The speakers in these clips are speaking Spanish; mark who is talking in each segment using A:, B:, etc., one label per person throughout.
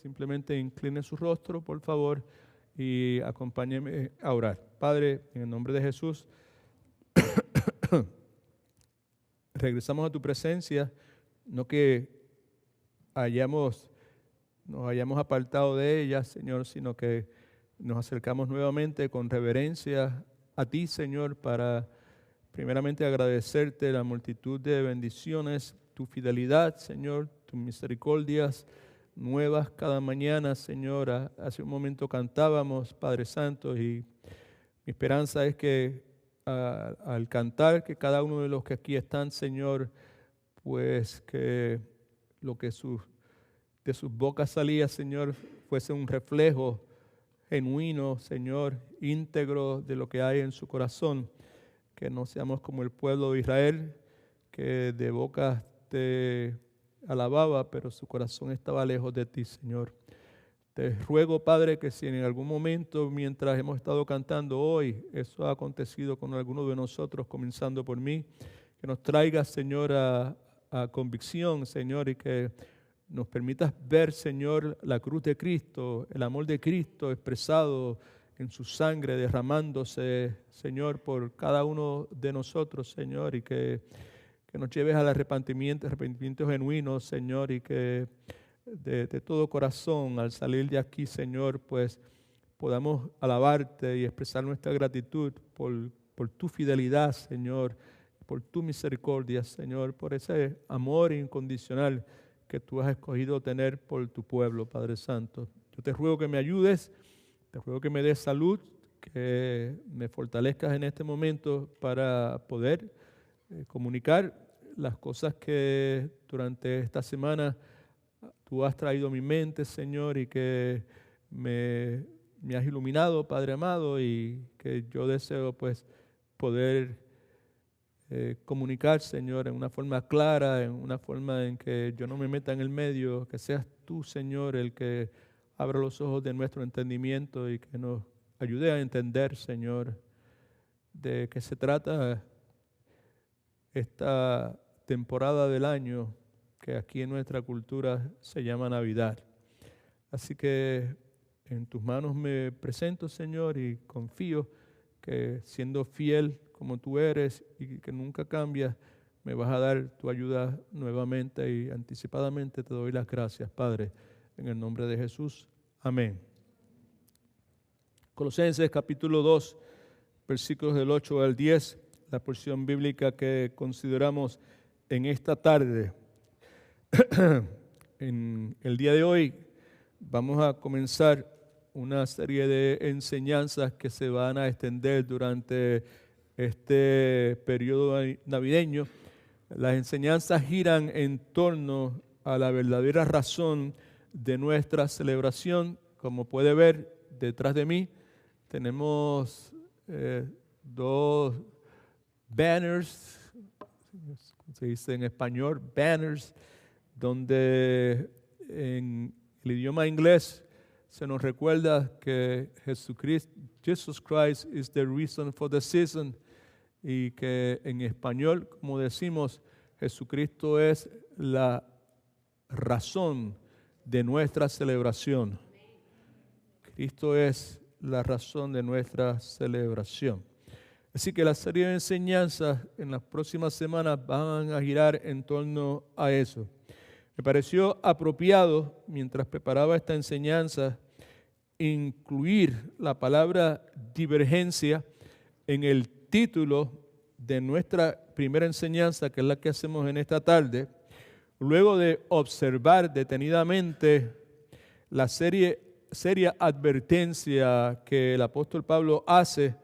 A: simplemente incline su rostro, por favor, y acompáñeme a orar. Padre, en el nombre de Jesús, regresamos a tu presencia, no que nos hayamos apartado de ella, Señor, sino que nos acercamos nuevamente con reverencia a ti, Señor, para primeramente agradecerte la multitud de bendiciones, tu fidelidad, Señor, tus misericordias nuevas cada mañana, Señor. Hace un momento cantábamos, Padre Santo, y mi esperanza es que al cantar, que cada uno de los que aquí están, Señor, pues que lo que de sus bocas salía, Señor, fuese un reflejo genuino, Señor, íntegro de lo que hay en su corazón. Que no seamos como el pueblo de Israel, que de boca te alababa, pero su corazón estaba lejos de ti, Señor. Te ruego, Padre, que si en algún momento, mientras hemos estado cantando hoy, eso ha acontecido con alguno de nosotros, comenzando por mí, que nos traigas, Señor, a convicción, Señor, y que nos permitas ver, Señor, la cruz de Cristo, el amor de Cristo expresado en su sangre, derramándose, Señor, por cada uno de nosotros, Señor, y que nos lleves al arrepentimiento genuino, Señor, y que de todo corazón, al salir de aquí, Señor, pues podamos alabarte y expresar nuestra gratitud por tu fidelidad, Señor, por tu misericordia, Señor, por ese amor incondicional que tú has escogido tener por tu pueblo, Padre Santo. Yo te ruego que me ayudes, te ruego que me des salud, que me fortalezcas en este momento para poder comunicar las cosas que durante esta semana tú has traído a mi mente, Señor, y que me has iluminado, Padre amado, y que yo deseo pues poder comunicar, Señor, en una forma clara, en una forma en que yo no me meta en el medio, que seas tú, Señor, el que abra los ojos de nuestro entendimiento y que nos ayude a entender, Señor, de qué se trata esta temporada del año que aquí en nuestra cultura se llama Navidad. Así que en tus manos me presento, Señor, y confío que siendo fiel como tú eres y que nunca cambias, me vas a dar tu ayuda nuevamente y anticipadamente te doy las gracias, Padre, en el nombre de Jesús. Amén. Colosenses capítulo 2, versículos del 8 al 10, la porción bíblica que consideramos en esta tarde. En el día de hoy vamos a comenzar una serie de enseñanzas que se van a extender durante este periodo navideño. Las enseñanzas giran en torno a la verdadera razón de nuestra celebración. Como puede ver detrás de mí, tenemos dos banners, se dice en español, banners, donde en el idioma inglés se nos recuerda que Jesus Christ is the reason for the season, y que en español, como decimos, Jesucristo es la razón de nuestra celebración. Cristo es la razón de nuestra celebración. Así que la serie de enseñanzas en las próximas semanas van a girar en torno a eso. Me pareció apropiado, mientras preparaba esta enseñanza, incluir la palabra divergencia en el título de nuestra primera enseñanza, que es la que hacemos en esta tarde, luego de observar detenidamente la seria advertencia que el apóstol Pablo hace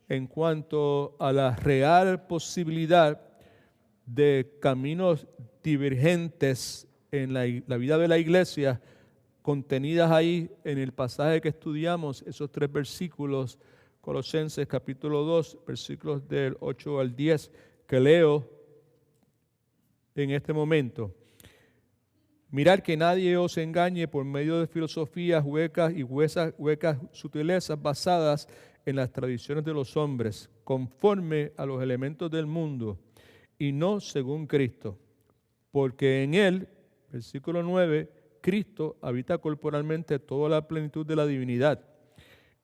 A: en cuanto a la real posibilidad de caminos divergentes en la vida de la iglesia, contenidas ahí en el pasaje que estudiamos, esos 3 versículos, Colosenses capítulo 2, versículos del 8 al 10, que leo en este momento. Mirad que nadie os engañe por medio de filosofías huecas y huecas sutilezas basadas en las tradiciones de los hombres, conforme a los elementos del mundo, y no según Cristo. Porque en Él, versículo 9, Cristo habita corporalmente toda la plenitud de la divinidad,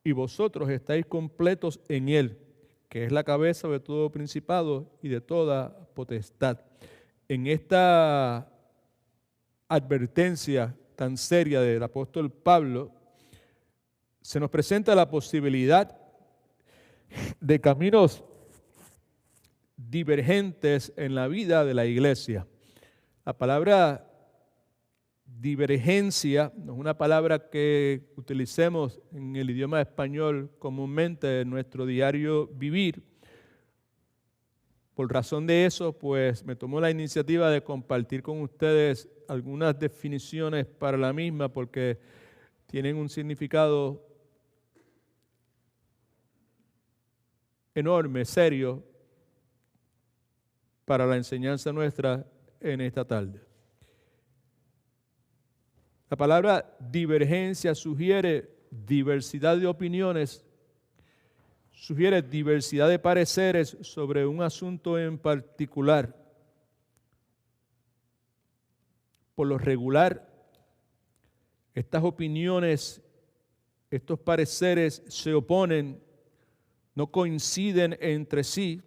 A: y vosotros estáis completos en Él, que es la cabeza de todo principado y de toda potestad. En esta advertencia tan seria del apóstol Pablo, se nos presenta la posibilidad de caminos divergentes en la vida de la iglesia. La palabra divergencia no es una palabra que utilicemos en el idioma español comúnmente en nuestro diario vivir. Por razón de eso, pues me tomó la iniciativa de compartir con ustedes algunas definiciones para la misma, porque tienen un significado enorme, serio, para la enseñanza nuestra en esta tarde. La palabra divergencia sugiere diversidad de opiniones, sugiere diversidad de pareceres sobre un asunto en particular. Por lo regular, estas opiniones, estos pareceres se oponen, no coinciden entre sí.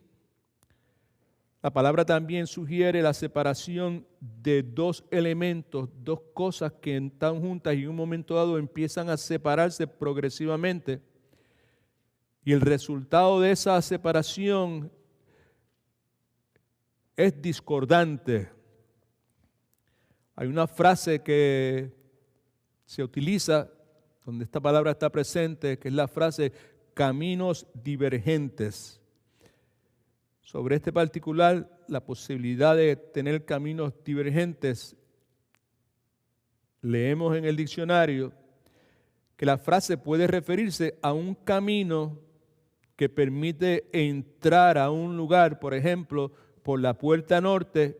A: La palabra también sugiere la separación de dos elementos, dos cosas que están juntas y en un momento dado empiezan a separarse progresivamente. Y el resultado de esa separación es discordante. Hay una frase que se utiliza donde esta palabra está presente, que es la frase caminos divergentes. Sobre este particular, la posibilidad de tener caminos divergentes, leemos en el diccionario que la frase puede referirse a un camino que permite entrar a un lugar, por ejemplo, por la puerta norte,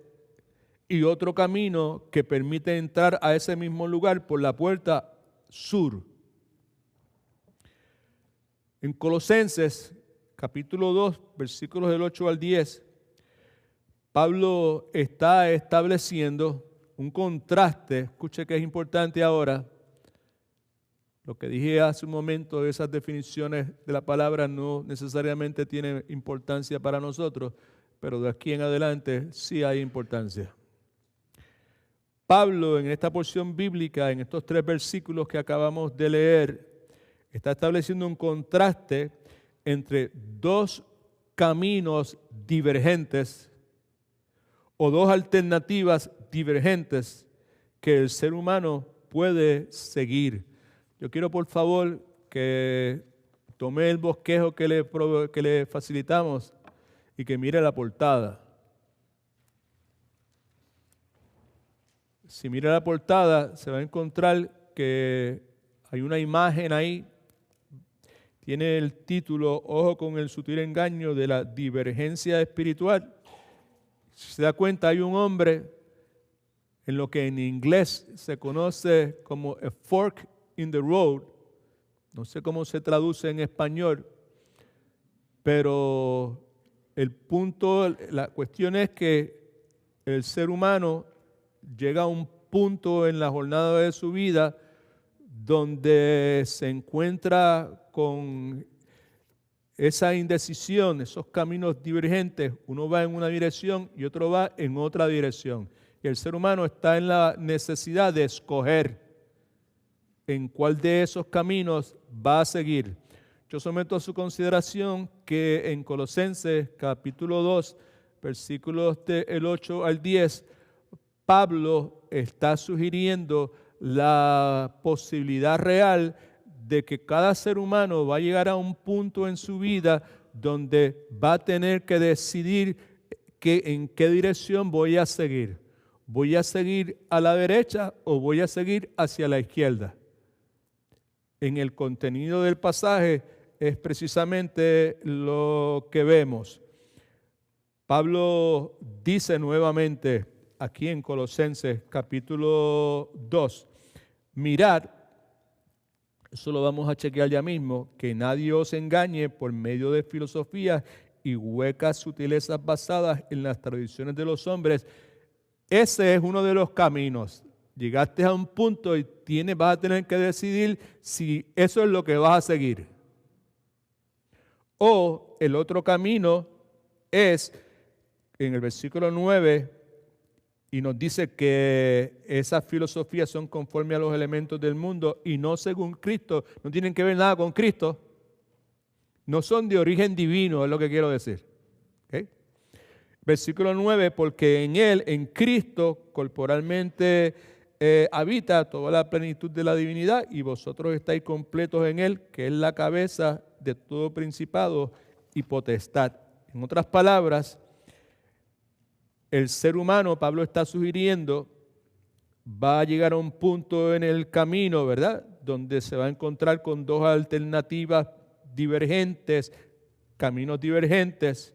A: y otro camino que permite entrar a ese mismo lugar por la puerta sur. En Colosenses, capítulo 2, versículos del 8 al 10, Pablo está estableciendo un contraste. Escuche que es importante ahora. Lo que dije hace un momento de esas definiciones de la palabra no necesariamente tiene importancia para nosotros, pero de aquí en adelante sí hay importancia. Pablo, en esta porción bíblica, en estos 3 versículos que acabamos de leer, está estableciendo un contraste entre dos caminos divergentes o dos alternativas divergentes que el ser humano puede seguir. Yo quiero, por favor, que tome el bosquejo que le facilitamos y que mire la portada. Si mira la portada, se va a encontrar que hay una imagen ahí. Tiene el título, Ojo con el sutil engaño de la divergencia espiritual. Si se da cuenta, hay un hombre en lo que en inglés se conoce como a fork in the road. No sé cómo se traduce en español, pero el punto, la cuestión es que el ser humano llega a un punto en la jornada de su vida donde se encuentra con esa indecisión, esos caminos divergentes. Uno va en una dirección y otro va en otra dirección. Y el ser humano está en la necesidad de escoger en cuál de esos caminos va a seguir. Yo someto a su consideración que en Colosenses capítulo 2, versículos del 8 al 10, Pablo está sugiriendo la posibilidad real de que cada ser humano va a llegar a un punto en su vida donde va a tener que decidir en qué dirección voy a seguir. ¿Voy a seguir a la derecha o voy a seguir hacia la izquierda? En el contenido del pasaje es precisamente lo que vemos. Pablo dice nuevamente aquí en Colosenses capítulo 2, mirad, eso lo vamos a chequear ya mismo, que nadie os engañe por medio de filosofías y huecas sutilezas basadas en las tradiciones de los hombres. Ese es uno de los caminos. Llegaste a un punto y vas a tener que decidir si eso es lo que vas a seguir. O el otro camino es, en el versículo 9, y nos dice que esas filosofías son conforme a los elementos del mundo y no según Cristo, no tienen que ver nada con Cristo, no son de origen divino, es lo que quiero decir. ¿Okay? Versículo 9, porque en Él, en Cristo, corporalmente habita toda la plenitud de la divinidad y vosotros estáis completos en Él, que es la cabeza de todo principado y potestad. En otras palabras, el ser humano, Pablo está sugiriendo, va a llegar a un punto en el camino, ¿verdad?, donde se va a encontrar con dos alternativas divergentes, caminos divergentes,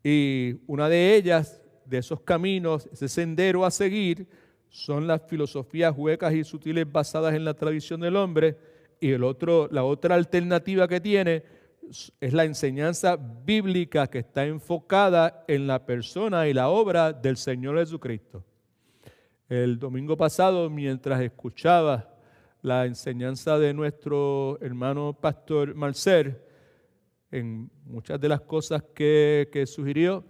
A: y una de ellas, de esos caminos, ese sendero a seguir, son las filosofías huecas y sutiles basadas en la tradición del hombre, y la otra alternativa que tiene es la enseñanza bíblica que está enfocada en la persona y la obra del Señor Jesucristo. El domingo pasado, mientras escuchaba la enseñanza de nuestro hermano pastor Marcer, en muchas de las cosas que sugirió,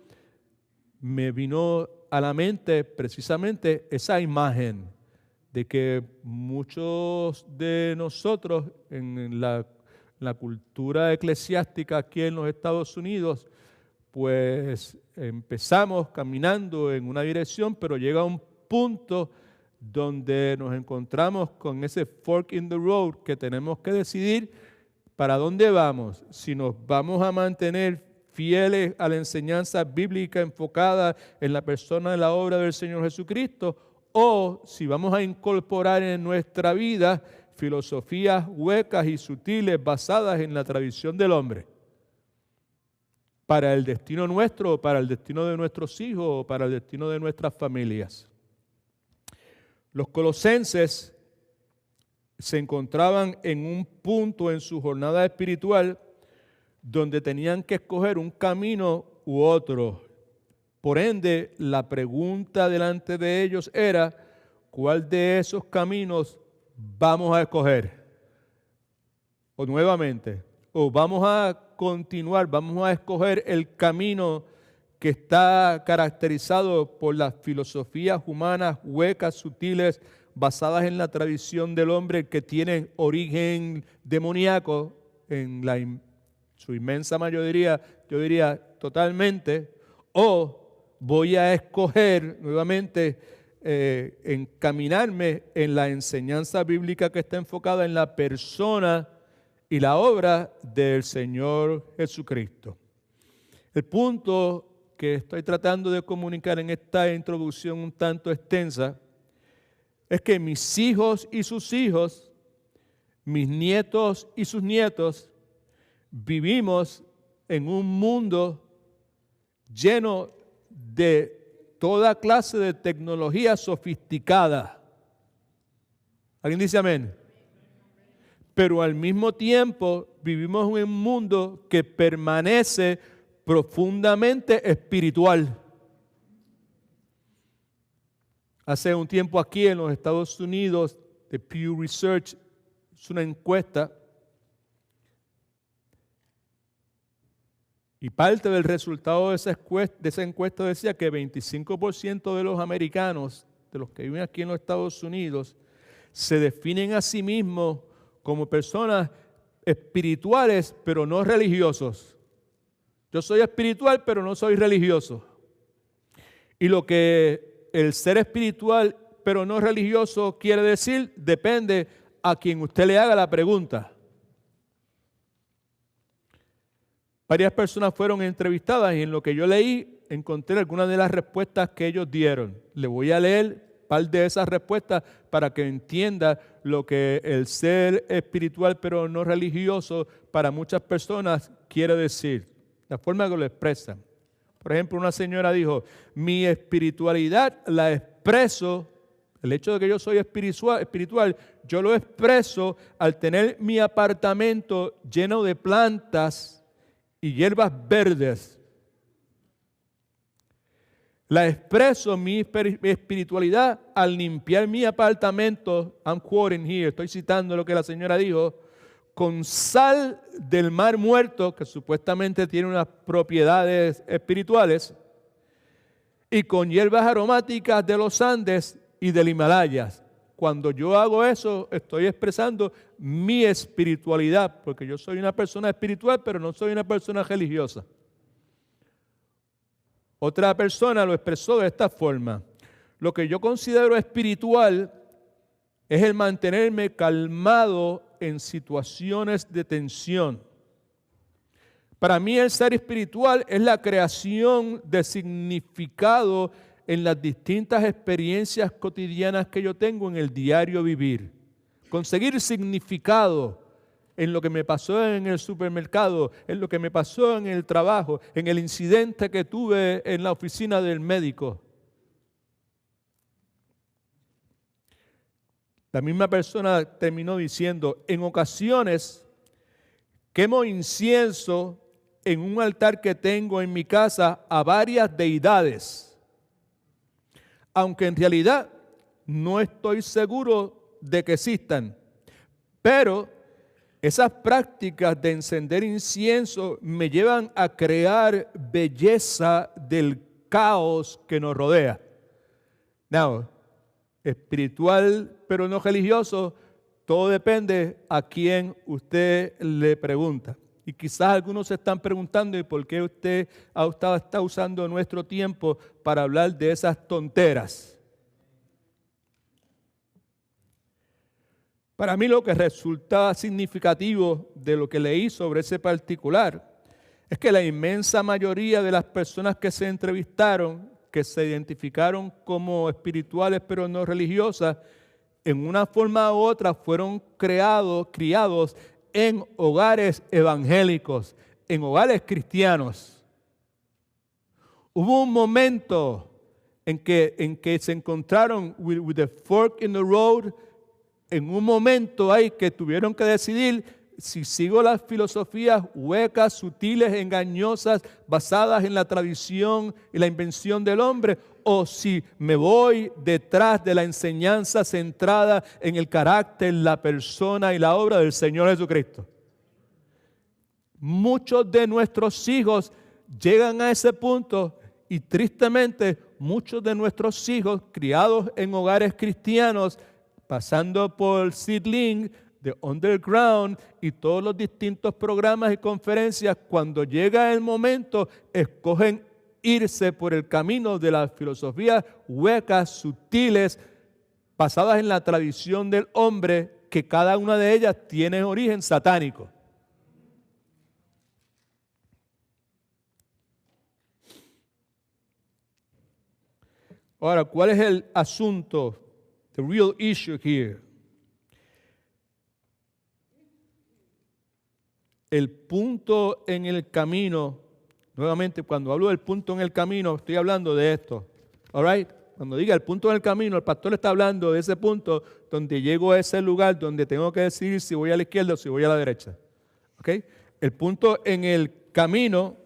A: me vino a la mente precisamente esa imagen de que muchos de nosotros en la cultura eclesiástica aquí en los Estados Unidos, pues empezamos caminando en una dirección, pero llega un punto donde nos encontramos con ese fork in the road que tenemos que decidir para dónde vamos, si nos vamos a mantener fieles a la enseñanza bíblica enfocada en la persona y la obra del Señor Jesucristo, o si vamos a incorporar en nuestra vida filosofías huecas y sutiles basadas en la tradición del hombre para el destino nuestro, para el destino de nuestros hijos, para el destino de nuestras familias. Los colosenses se encontraban en un punto en su jornada espiritual donde tenían que escoger un camino u otro. Por ende, la pregunta delante de ellos era, ¿cuál de esos caminos vamos a escoger? O nuevamente, o vamos a continuar, vamos a escoger el camino que está caracterizado por las filosofías humanas huecas, sutiles, basadas en la tradición del hombre, que tienen origen demoníaco en su inmensa mayoría, yo diría totalmente, o voy a escoger nuevamente encaminarme en la enseñanza bíblica que está enfocada en la persona y la obra del Señor Jesucristo. El punto que estoy tratando de comunicar en esta introducción un tanto extensa es que mis hijos y sus hijos, mis nietos y sus nietos, vivimos en un mundo lleno de toda clase de tecnología sofisticada. ¿Alguien dice amén? Pero al mismo tiempo vivimos en un mundo que permanece profundamente espiritual. Hace un tiempo aquí en los Estados Unidos, de Pew Research, es una encuesta, y parte del resultado de esa encuesta decía que 25% de los americanos, de los que viven aquí en los Estados Unidos, se definen a sí mismos como personas espirituales, pero no religiosos. Yo soy espiritual, pero no soy religioso. Y lo que el ser espiritual, pero no religioso, quiere decir, depende a quien usted le haga la pregunta. Varias personas fueron entrevistadas y en lo que yo leí encontré algunas de las respuestas que ellos dieron. Le voy a leer un par de esas respuestas para que entienda lo que el ser espiritual pero no religioso para muchas personas quiere decir, la forma que lo expresan. Por ejemplo, una señora dijo, mi espiritualidad la expreso, el hecho de que yo soy espiritual, yo lo expreso al tener mi apartamento lleno de plantas y hierbas verdes. La expreso mi espiritualidad al limpiar mi apartamento. I'm quoting here, estoy citando lo que la señora dijo. Con sal del mar muerto, que supuestamente tiene unas propiedades espirituales, y con hierbas aromáticas de los Andes y del Himalaya. Cuando yo hago eso, estoy expresando mi espiritualidad, porque yo soy una persona espiritual, pero no soy una persona religiosa. Otra persona lo expresó de esta forma: lo que yo considero espiritual es el mantenerme calmado en situaciones de tensión. Para mí el ser espiritual es la creación de significado en las distintas experiencias cotidianas que yo tengo en el diario vivir. Conseguir significado en lo que me pasó en el supermercado, en lo que me pasó en el trabajo, en el incidente que tuve en la oficina del médico. La misma persona terminó diciendo: en ocasiones quemo incienso en un altar que tengo en mi casa a varias deidades, aunque en realidad no estoy seguro de que existan. Pero esas prácticas de encender incienso me llevan a crear belleza del caos que nos rodea. Now, espiritual pero no religioso, todo depende a quién usted le pregunta. Y quizás algunos se están preguntando: ¿y por qué usted está usando nuestro tiempo para hablar de esas tonteras? Para mí lo que resulta significativo de lo que leí sobre ese particular es que la inmensa mayoría de las personas que se entrevistaron, que se identificaron como espirituales pero no religiosas, en una forma u otra fueron criados en hogares evangélicos, en hogares cristianos. Hubo un momento en que se encontraron with the fork in the road. En un momento ahí que tuvieron que decidir si sigo las filosofías huecas, sutiles, engañosas, basadas en la tradición y la invención del hombre, o si me voy detrás de la enseñanza centrada en el carácter, la persona y la obra del Señor Jesucristo. Muchos de nuestros hijos llegan a ese punto y tristemente muchos de nuestros hijos criados en hogares cristianos, pasando por Seedling, The Underground y todos los distintos programas y conferencias, cuando llega el momento, escogen irse por el camino de las filosofías huecas, sutiles, basadas en la tradición del hombre, que cada una de ellas tiene origen satánico. Ahora, ¿cuál es el asunto? The real issue here. El punto en el camino, nuevamente cuando hablo del punto en el camino, estoy hablando de esto. All right? Cuando diga el punto en el camino, el pastor está hablando de ese punto donde llego a ese lugar donde tengo que decidir si voy a la izquierda o si voy a la derecha. ¿Okay? El punto en el camino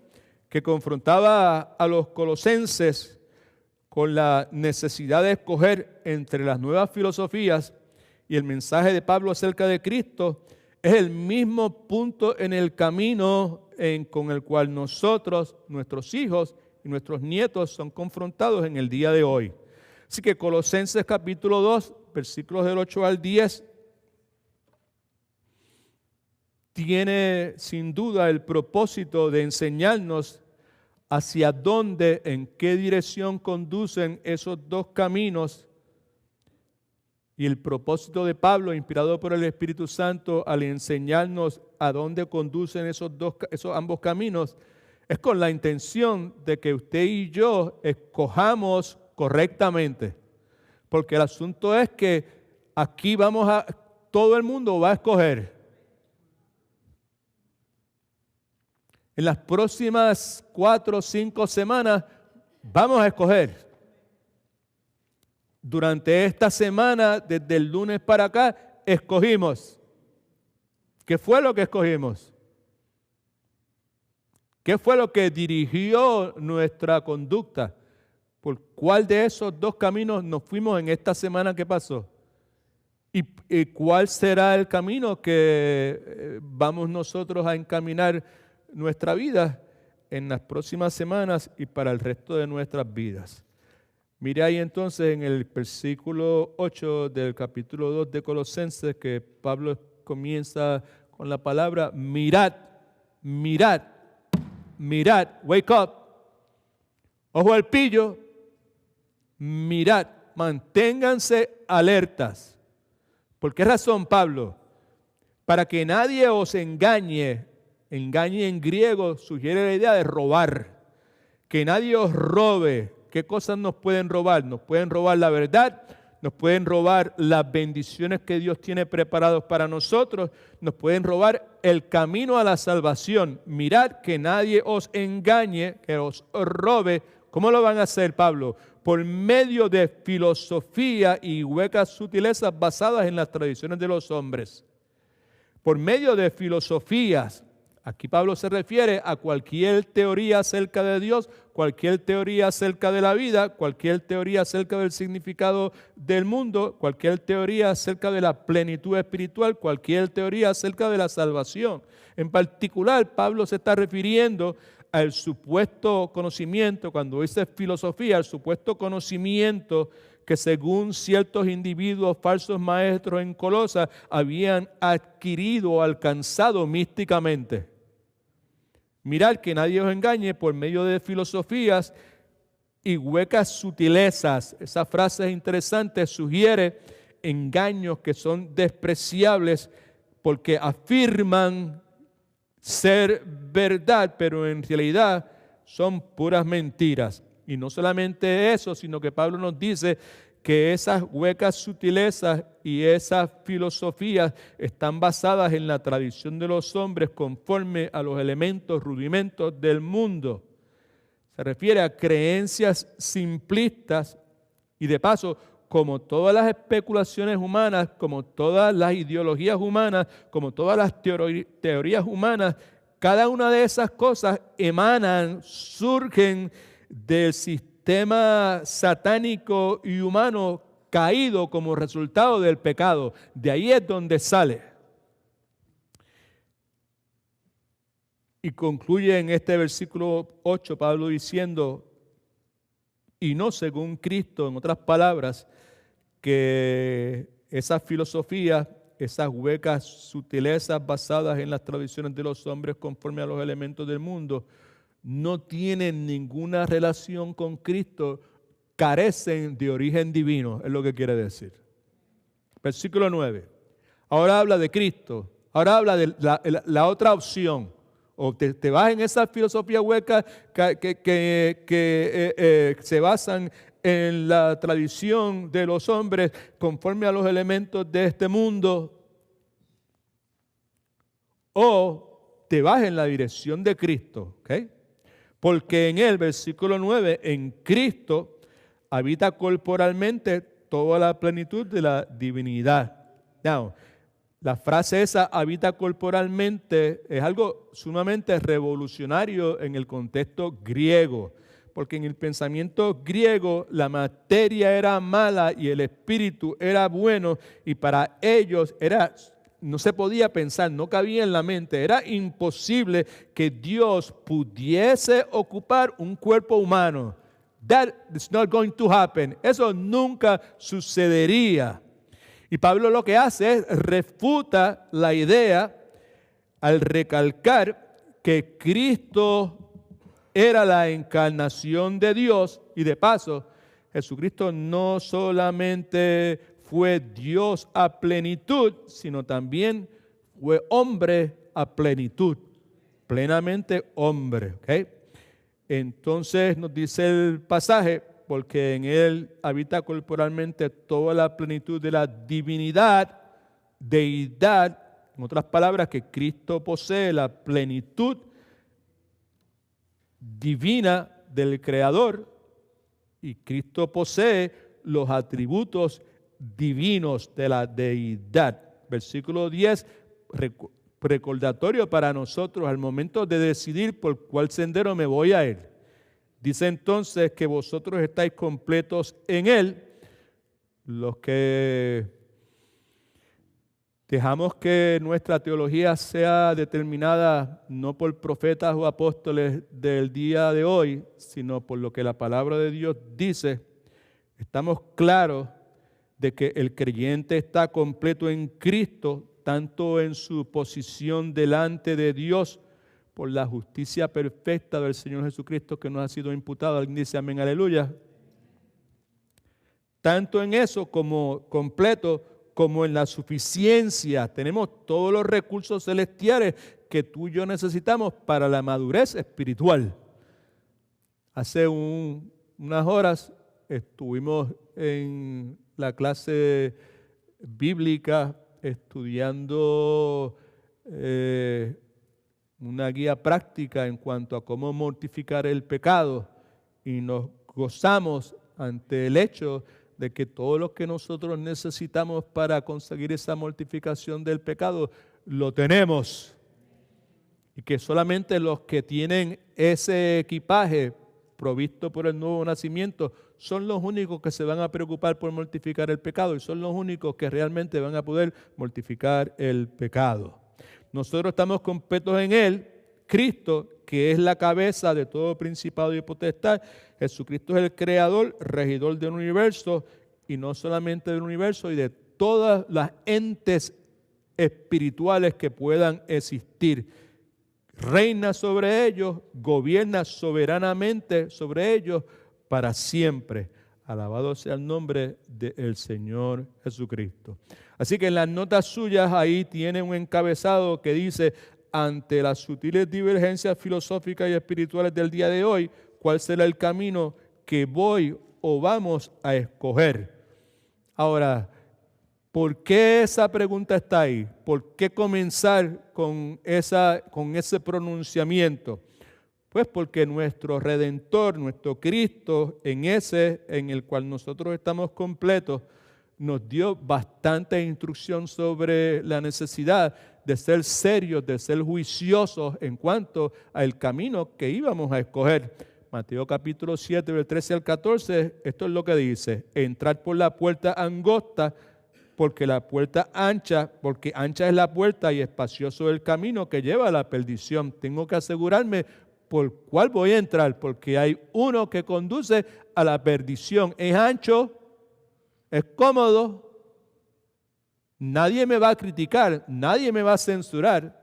A: que confrontaba a los colosenses con la necesidad de escoger entre las nuevas filosofías y el mensaje de Pablo acerca de Cristo, es el mismo punto en el camino con el cual nosotros, nuestros hijos y nuestros nietos son confrontados en el día de hoy. Así que Colosenses capítulo 2, versículos del 8 al 10, tiene sin duda el propósito de enseñarnos hacia dónde, en qué dirección conducen esos dos caminos, y el propósito de Pablo, inspirado por el Espíritu Santo, al enseñarnos a dónde conducen esos ambos caminos, es con la intención de que usted y yo escojamos correctamente. Porque el asunto es que aquí todo el mundo va a escoger. En las próximas 4 o 5 semanas vamos a escoger. Durante esta semana, desde el lunes para acá, escogimos. ¿Qué fue lo que escogimos? ¿Qué fue lo que dirigió nuestra conducta? ¿Por cuál de esos dos caminos nos fuimos en esta semana que pasó? ¿Y cuál será el camino que vamos nosotros a encaminar nuestra vida en las próximas semanas y para el resto de nuestras vidas? Mire ahí entonces en el versículo 8 del capítulo 2 de Colosenses que Pablo comienza con la palabra mirad, mirad, mirad, wake up, ojo al pillo, mirad, manténganse alertas. ¿Por qué razón, Pablo? Para que nadie os engañe. Engañe en griego sugiere la idea de robar. Que nadie os robe. ¿Qué cosas nos pueden robar? Nos pueden robar la verdad, nos pueden robar las bendiciones que Dios tiene preparados para nosotros, nos pueden robar el camino a la salvación. Mirad que nadie os engañe, que os robe. ¿Cómo lo van a hacer, Pablo? Por medio de filosofía y huecas sutilezas basadas en las tradiciones de los hombres. Por medio de filosofías. Aquí Pablo se refiere a cualquier teoría acerca de Dios, cualquier teoría acerca de la vida, cualquier teoría acerca del significado del mundo, cualquier teoría acerca de la plenitud espiritual, cualquier teoría acerca de la salvación. En particular, Pablo se está refiriendo al supuesto conocimiento, cuando dice filosofía, al supuesto conocimiento que según ciertos individuos falsos maestros en Colosas habían adquirido o alcanzado místicamente. Mirad que nadie os engañe por medio de filosofías y huecas sutilezas. Esa frase es interesante, sugiere engaños que son despreciables porque afirman ser verdad, pero en realidad son puras mentiras. Y no solamente eso, sino que Pablo nos dice que esas huecas sutilezas y esas filosofías están basadas en la tradición de los hombres conforme a los elementos, rudimentos del mundo. Se refiere a creencias simplistas y de paso, como todas las especulaciones humanas, como todas las ideologías humanas, como todas las teorías humanas, cada una de esas cosas surgen del sistema satánico y humano caído como resultado del pecado. De ahí es donde sale. Y concluye en este versículo 8 Pablo diciendo, y no según Cristo, en otras palabras, que esas filosofías, esas huecas sutilezas basadas en las tradiciones de los hombres conforme a los elementos del mundo, no tienen ninguna relación con Cristo, carecen de origen divino, es lo que quiere decir. Versículo 9. Ahora habla de Cristo, ahora habla de la otra opción. O te vas en esa filosofía hueca que se basan en la tradición de los hombres conforme a los elementos de este mundo, o te vas en la dirección de Cristo, ¿ok? Porque en él, versículo 9, en Cristo habita corporalmente toda la plenitud de la divinidad. Now, la frase esa, habita corporalmente, es algo sumamente revolucionario en el contexto griego, porque en el pensamiento griego la materia era mala y el espíritu era bueno, y para ellos no se podía pensar, no cabía en la mente, era imposible que Dios pudiese ocupar un cuerpo humano. That is not going to happen. Eso nunca sucedería. Y Pablo lo que hace es refuta la idea al recalcar que Cristo era la encarnación de Dios, y de paso, Jesucristo no solamente fue Dios a plenitud, sino también fue hombre a plenitud, plenamente hombre. ¿Okay? Entonces nos dice el pasaje, porque en él habita corporalmente toda la plenitud de la divinidad, deidad, en otras palabras, que Cristo posee la plenitud divina del Creador, y Cristo posee los atributos divinos de la deidad. Versículo 10, recordatorio para nosotros al momento de decidir por cuál sendero me voy a ir. Dice entonces que vosotros estáis completos en Él, los que dejamos que nuestra teología sea determinada no por profetas o apóstoles del día de hoy, sino por lo que la palabra de Dios dice. Estamos claros de que el creyente está completo en Cristo, tanto en su posición delante de Dios por la justicia perfecta del Señor Jesucristo que nos ha sido imputada. Alguien dice amén, aleluya. Tanto en eso como completo, como en la suficiencia. Tenemos todos los recursos celestiales que tú y yo necesitamos para la madurez espiritual. Hace unas horas estuvimos en la clase bíblica estudiando una guía práctica en cuanto a cómo mortificar el pecado y nos gozamos ante el hecho de que todo lo que nosotros necesitamos para conseguir esa mortificación del pecado lo tenemos y que solamente los que tienen ese equipaje provisto por el nuevo nacimiento son los únicos que se van a preocupar por mortificar el pecado y son los únicos que realmente van a poder mortificar el pecado. Nosotros estamos completos en Él, Cristo, que es la cabeza de todo principado y potestad. Jesucristo es el creador, regidor del universo, y no solamente del universo, y de todas las entes espirituales que puedan existir. Reina sobre ellos, gobierna soberanamente sobre ellos para siempre. Alabado sea el nombre del Señor Jesucristo. Así que en las notas suyas ahí tiene un encabezado que dice: ante las sutiles divergencias filosóficas y espirituales del día de hoy, ¿cuál será el camino que voy o vamos a escoger? Ahora, ¿por qué esa pregunta está ahí? ¿Por qué comenzar con ese pronunciamiento? Pues porque nuestro Redentor, nuestro Cristo, en el cual nosotros estamos completos, nos dio bastante instrucción sobre la necesidad de ser serios, de ser juiciosos en cuanto al camino que íbamos a escoger. Mateo capítulo 7, del 13 al 14, esto es lo que dice: entrar por la puerta angosta, porque ancha es la puerta y espacioso el camino que lleva a la perdición. Tengo que asegurarme por cuál voy a entrar, porque hay uno que conduce a la perdición. Es ancho, es cómodo, nadie me va a criticar, nadie me va a censurar.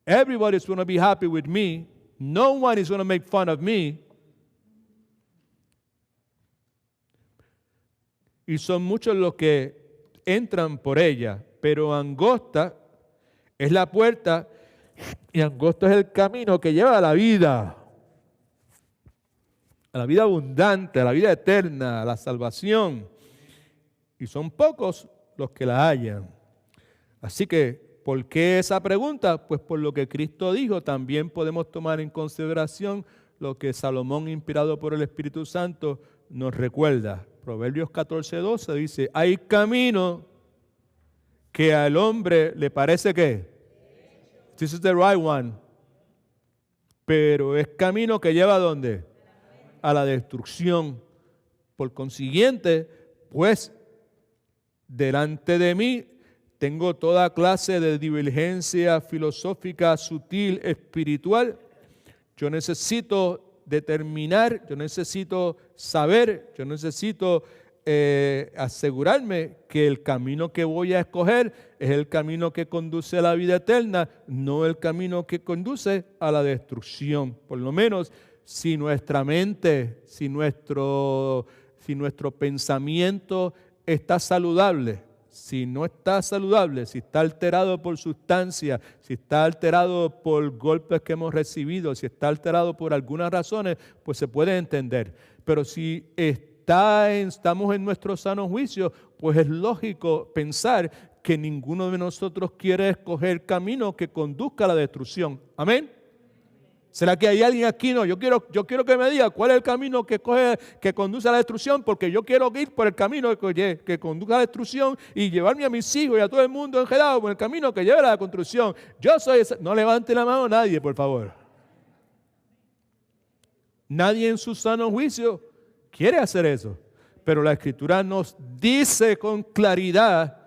A: Everybody's going to be happy with me. No one is going to make fun of me. Y son muchos los que entran por ella, pero angosta es la puerta y angosto es el camino que lleva a la vida abundante, a la vida eterna, a la salvación. Y son pocos los que la hallan. Así que, ¿por qué esa pregunta? Pues por lo que Cristo dijo. También podemos tomar en consideración lo que Salomón, inspirado por el Espíritu Santo, nos recuerda. Proverbios 14:12 dice: hay camino que al hombre le parece que this is the right one, pero es camino que lleva ¿a dónde? A la destrucción. Por consiguiente, pues, delante de mí tengo toda clase de divergencia filosófica, sutil, espiritual. Yo necesito determinar, yo necesito saber, yo necesito asegurarme que el camino que voy a escoger es el camino que conduce a la vida eterna, no el camino que conduce a la destrucción. Por lo menos, si nuestra mente, si nuestro pensamiento está saludable. Si no está saludable, si está alterado por sustancias, si está alterado por golpes que hemos recibido, si está alterado por algunas razones, pues se puede entender. Pero si estamos en nuestro sano juicio, pues es lógico pensar que ninguno de nosotros quiere escoger camino que conduzca a la destrucción. ¿Amén? ¿Será que hay alguien aquí? No, yo quiero que me diga cuál es el camino que conduce a la destrucción, porque yo quiero ir por el camino que conduce a la destrucción y llevarme a mis hijos y a todo el mundo enredado por el camino que lleva a la construcción. Yo soy ese. No levante la mano nadie, por favor. Nadie en su sano juicio quiere hacer eso. Pero la Escritura nos dice con claridad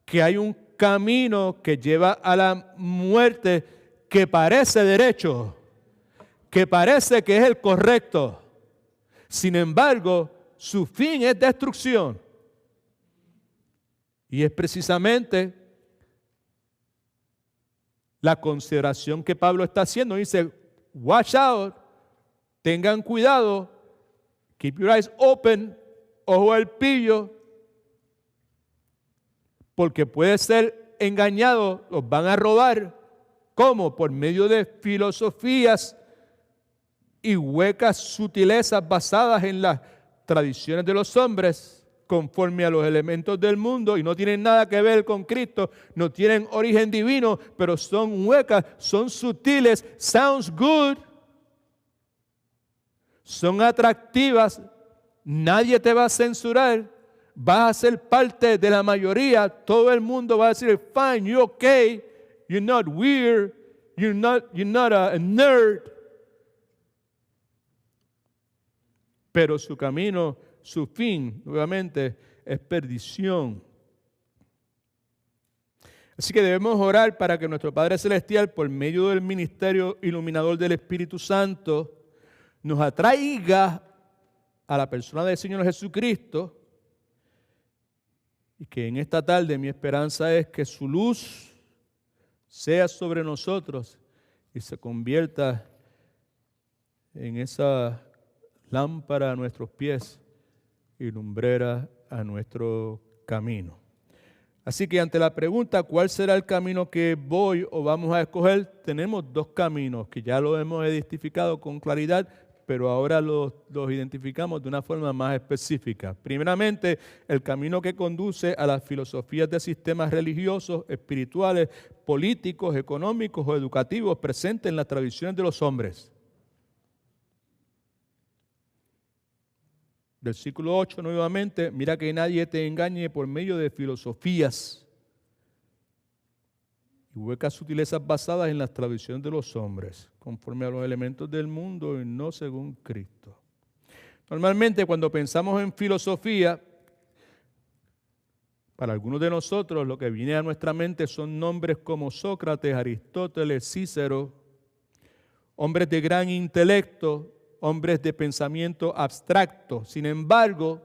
A: que hay un camino que lleva a la muerte que parece derecho, que parece que es el correcto. Sin embargo, su fin es destrucción. Y es precisamente la consideración que Pablo está haciendo. Dice, watch out, tengan cuidado, keep your eyes open, ojo al pillo, porque puede ser engañado, los van a robar. ¿Cómo? Por medio de filosofías y huecas sutilezas basadas en las tradiciones de los hombres, conforme a los elementos del mundo, y no tienen nada que ver con Cristo, no tienen origen divino, pero son huecas, son sutiles, sounds good, son atractivas, nadie te va a censurar, vas a ser parte de la mayoría, todo el mundo va a decir, fine, you're okay, you're not weird, you're not a nerd. Pero su camino, su fin, nuevamente, es perdición. Así que debemos orar para que nuestro Padre Celestial, por medio del ministerio iluminador del Espíritu Santo, nos atraiga a la persona del Señor Jesucristo, y que en esta tarde mi esperanza es que su luz sea sobre nosotros y se convierta en esa lámpara a nuestros pies y lumbrera a nuestro camino. Así que ante la pregunta, ¿cuál será el camino que voy o vamos a escoger? Tenemos dos caminos que ya lo hemos identificado con claridad, pero ahora los identificamos de una forma más específica. Primeramente, el camino que conduce a las filosofías de sistemas religiosos, espirituales, políticos, económicos o educativos presentes en las tradiciones de los hombres. Versículo 8 nuevamente, mira que nadie te engañe por medio de filosofías y huecas sutilezas basadas en las tradiciones de los hombres, conforme a los elementos del mundo y no según Cristo. Normalmente cuando pensamos en filosofía, para algunos de nosotros lo que viene a nuestra mente son nombres como Sócrates, Aristóteles, Cícero, hombres de gran intelecto, hombres de pensamiento abstracto. Sin embargo,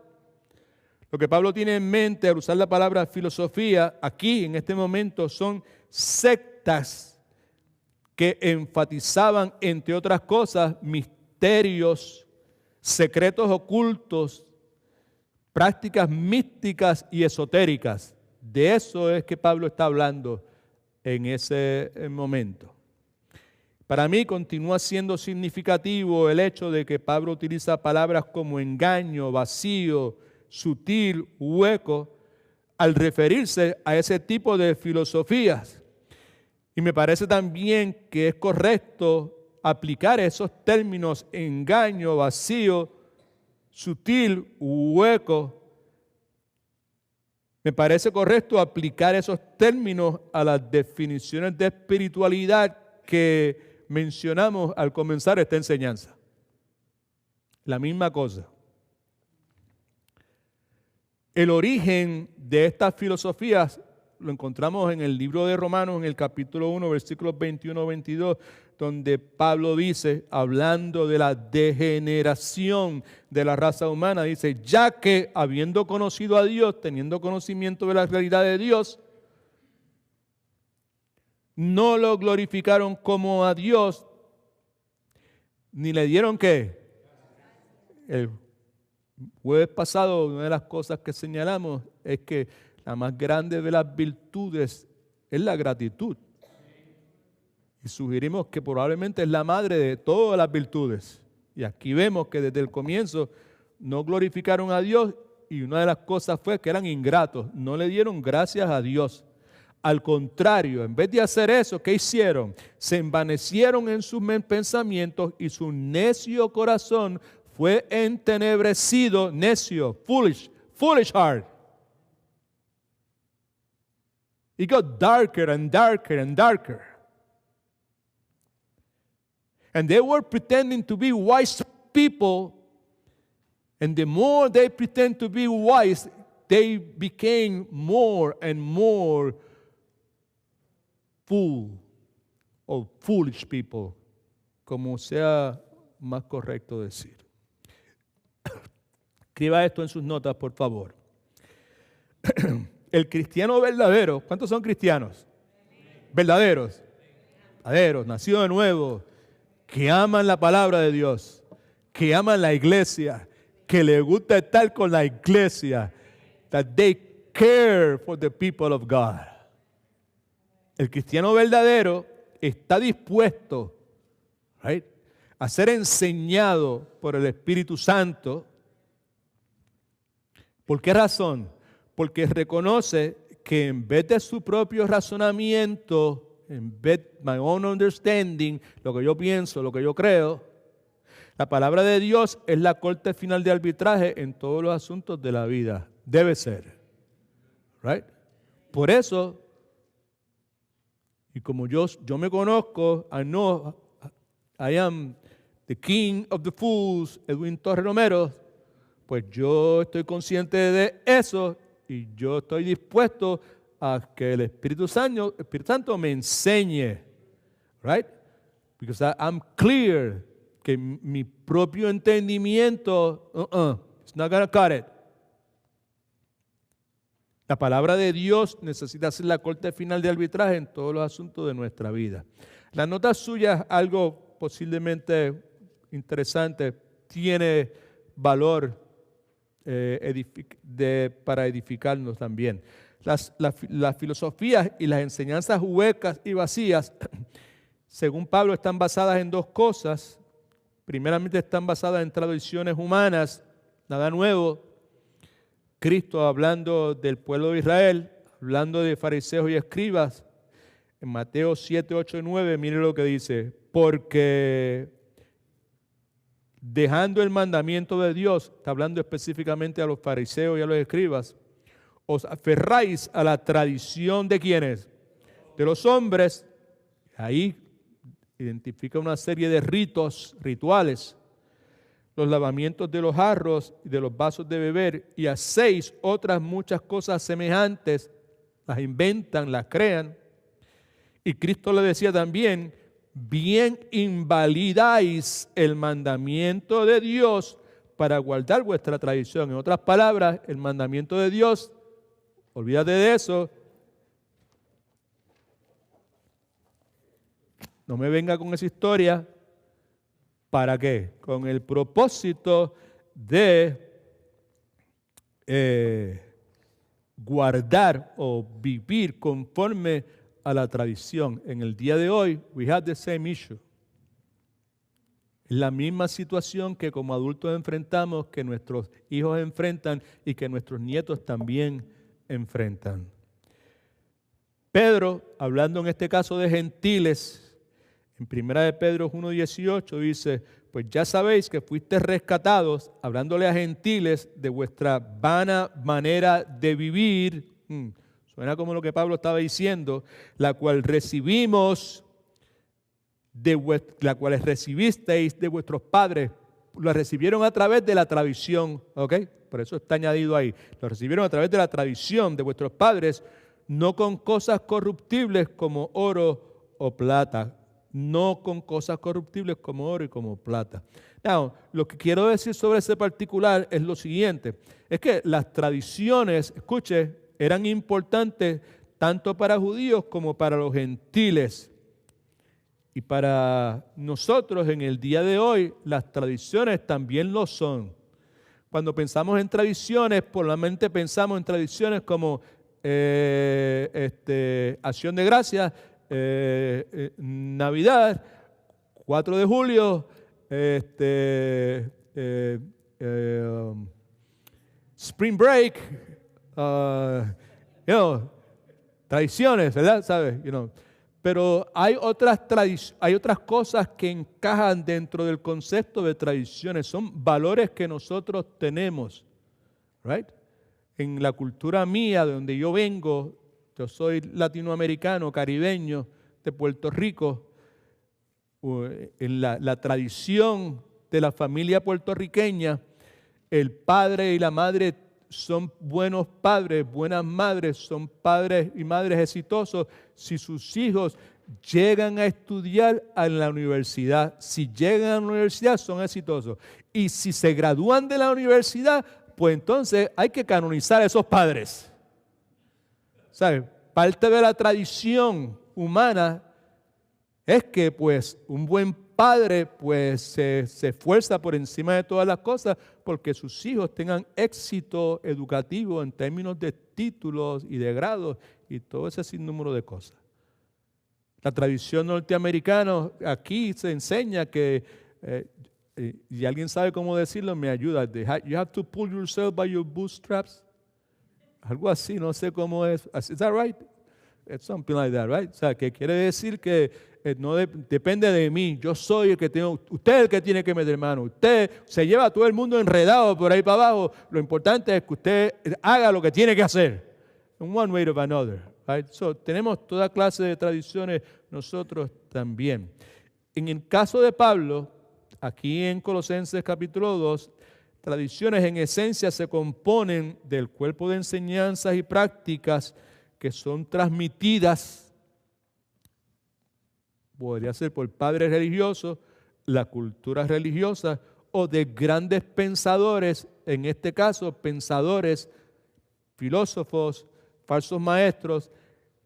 A: lo que Pablo tiene en mente al usar la palabra filosofía aquí en este momento son sectas que enfatizaban, entre otras cosas, misterios, secretos ocultos, prácticas místicas y esotéricas. De eso es que Pablo está hablando en ese momento. Para mí continúa siendo significativo el hecho de que Pablo utiliza palabras como engaño, vacío, sutil, hueco, al referirse a ese tipo de filosofías. Y me parece también que es correcto aplicar esos términos engaño, vacío, sutil, hueco. Me parece correcto aplicar esos términos a las definiciones de espiritualidad que mencionamos al comenzar esta enseñanza. La misma cosa. El origen de estas filosofías lo encontramos en el libro de Romanos, en el capítulo 1, versículos 21-22, donde Pablo dice, hablando de la degeneración de la raza humana, dice, ya que habiendo conocido a Dios, teniendo conocimiento de la realidad de Dios, no lo glorificaron como a Dios, ni le dieron ¿qué? El jueves pasado, una de las cosas que señalamos es que la más grande de las virtudes es la gratitud. Y sugerimos que probablemente es la madre de todas las virtudes. Y aquí vemos que desde el comienzo no glorificaron a Dios y una de las cosas fue que eran ingratos, no le dieron gracias a Dios. Al contrario, en vez de hacer eso, ¿qué hicieron? Se envanecieron en sus pensamientos y su necio corazón fue entenebrecido, necio, foolish heart. It got darker and darker and darker. And they were pretending to be wise people, and the more they pretend to be wise, they became more and more fool or foolish people, como sea más correcto decir. Escriba esto en sus notas, por favor. El cristiano verdadero, ¿cuántos son cristianos? Verdaderos. Verdaderos, nacidos de nuevo, que aman la palabra de Dios, que aman la iglesia, que les gusta estar con la iglesia, that they care for the people of God. El cristiano verdadero está dispuesto, right, a ser enseñado por el Espíritu Santo. ¿Por qué razón? Porque reconoce que en vez de su propio razonamiento, en vez de my own understanding, lo que yo pienso, lo que yo creo, la palabra de Dios es la corte final de arbitraje en todos los asuntos de la vida. Debe ser. Right? Por eso, y como yo me conozco, I know I am the king of the fools, Edwin Torres Romero, pues yo estoy consciente de eso y yo estoy dispuesto a que el Espíritu Santo me enseñe. Right? Because I'm clear que mi propio entendimiento, it's not gonna cut it. La palabra de Dios necesita ser la corte final de arbitraje en todos los asuntos de nuestra vida. La nota suya es algo posiblemente interesante, tiene valor para edificarnos también. Las filosofías y las enseñanzas huecas y vacías, según Pablo, están basadas en dos cosas. Primeramente están basadas en tradiciones humanas, nada nuevo. Cristo hablando del pueblo de Israel, hablando de fariseos y escribas. En Mateo 7, 8 y 9, mire lo que dice. Porque dejando el mandamiento de Dios, está hablando específicamente a los fariseos y a los escribas, os aferráis a la tradición de ¿quiénes? De los hombres. Ahí identifica una serie de rituales, los lavamientos de los jarros y de los vasos de beber, y hacéis otras muchas cosas semejantes, las inventan, las crean. Y Cristo le decía también, bien invalidáis el mandamiento de Dios para guardar vuestra tradición. En otras palabras, el mandamiento de Dios, olvídate de eso. No me venga con esa historia. ¿Para qué? Con el propósito de guardar o vivir conforme a la tradición. En el día de hoy, we have the same issue. Es la misma situación que como adultos enfrentamos, que nuestros hijos enfrentan y que nuestros nietos también enfrentan. Pedro, hablando en este caso de gentiles, en 1 de Pedro 1:18 dice, pues ya sabéis que fuisteis rescatados, hablándole a gentiles de vuestra vana manera de vivir. Suena como lo que Pablo estaba diciendo, la cual recibisteis de vuestros padres. Lo recibieron a través de la tradición, ¿ok? Por eso está añadido ahí. Lo recibieron a través de la tradición de vuestros padres, no con cosas corruptibles como oro o plata. No con cosas corruptibles como oro y como plata. Now, lo que quiero decir sobre ese particular es lo siguiente. Es que las tradiciones, escuche, eran importantes tanto para judíos como para los gentiles. Y para nosotros en el día de hoy, las tradiciones también lo son. Cuando pensamos en tradiciones, por la mente pensamos en tradiciones como Acción de Gracias, Navidad, 4 de julio, Spring Break, tradiciones, ¿verdad? ¿Sabes? Pero hay otras cosas que encajan dentro del concepto de tradiciones. Son valores que nosotros tenemos, right? En la cultura mía, de donde yo vengo, yo soy latinoamericano, caribeño, de Puerto Rico. En la tradición de la familia puertorriqueña, el padre y la madre son buenos padres, buenas madres, son padres y madres exitosos si sus hijos llegan a estudiar en la universidad. Si llegan a la universidad son exitosos. Y si se gradúan de la universidad, pues entonces hay que canonizar a esos padres. ¿Sabe? Parte de la tradición humana es que pues un buen padre pues se esfuerza por encima de todas las cosas porque sus hijos tengan éxito educativo en términos de títulos y de grados y todo ese sinnúmero de cosas. La tradición norteamericana aquí se enseña que, y alguien sabe cómo decirlo, me ayuda. You have to pull yourself by your bootstraps. Algo así, no sé cómo es. Is that right? It's something like that, right? O sea, que quiere decir que no depende de mí. Yo soy el que tengo, usted es el que tiene que meter mano. Usted se lleva a todo el mundo enredado por ahí para abajo. Lo importante es que usted haga lo que tiene que hacer. In one way or another, right? So, tenemos toda clase de tradiciones nosotros también. En el caso de Pablo, aquí en Colosenses capítulo 2, tradiciones en esencia se componen del cuerpo de enseñanzas y prácticas que son transmitidas, podría ser por padres religiosos, la cultura religiosa o de grandes pensadores, en este caso pensadores, filósofos, falsos maestros,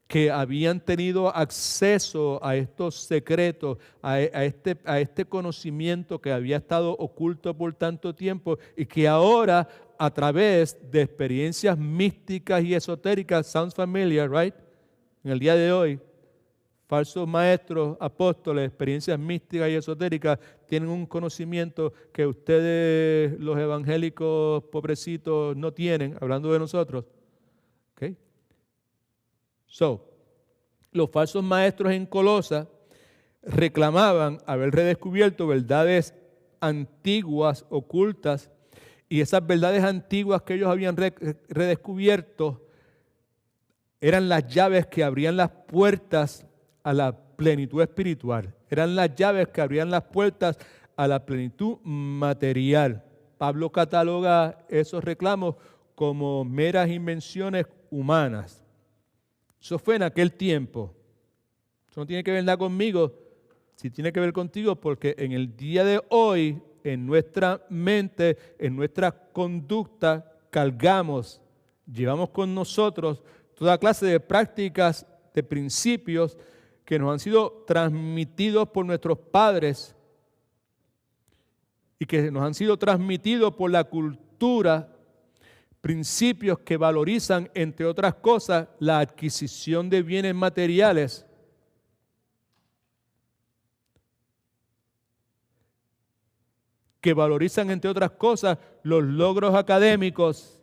A: que habían tenido acceso a estos secretos, a este conocimiento que había estado oculto por tanto tiempo y que ahora a través de experiencias místicas y esotéricas, sounds familiar, right? En el día de hoy, falsos maestros, apóstoles, experiencias místicas y esotéricas tienen un conocimiento que ustedes, los evangélicos pobrecitos, no tienen, hablando de nosotros. ¿Okay? So, los falsos maestros en Colosa reclamaban haber redescubierto verdades antiguas, ocultas, y esas verdades antiguas que ellos habían redescubierto eran las llaves que abrían las puertas a la plenitud espiritual. Eran las llaves que abrían las puertas a la plenitud material. Pablo cataloga esos reclamos como meras invenciones humanas. Eso fue en aquel tiempo. Eso no tiene que ver nada conmigo, sí tiene que ver contigo, porque en el día de hoy, en nuestra mente, en nuestra conducta, cargamos, llevamos con nosotros toda clase de prácticas, de principios que nos han sido transmitidos por nuestros padres y que nos han sido transmitidos por la cultura, principios que valorizan, entre otras cosas, la adquisición de bienes materiales. Que valorizan, entre otras cosas, los logros académicos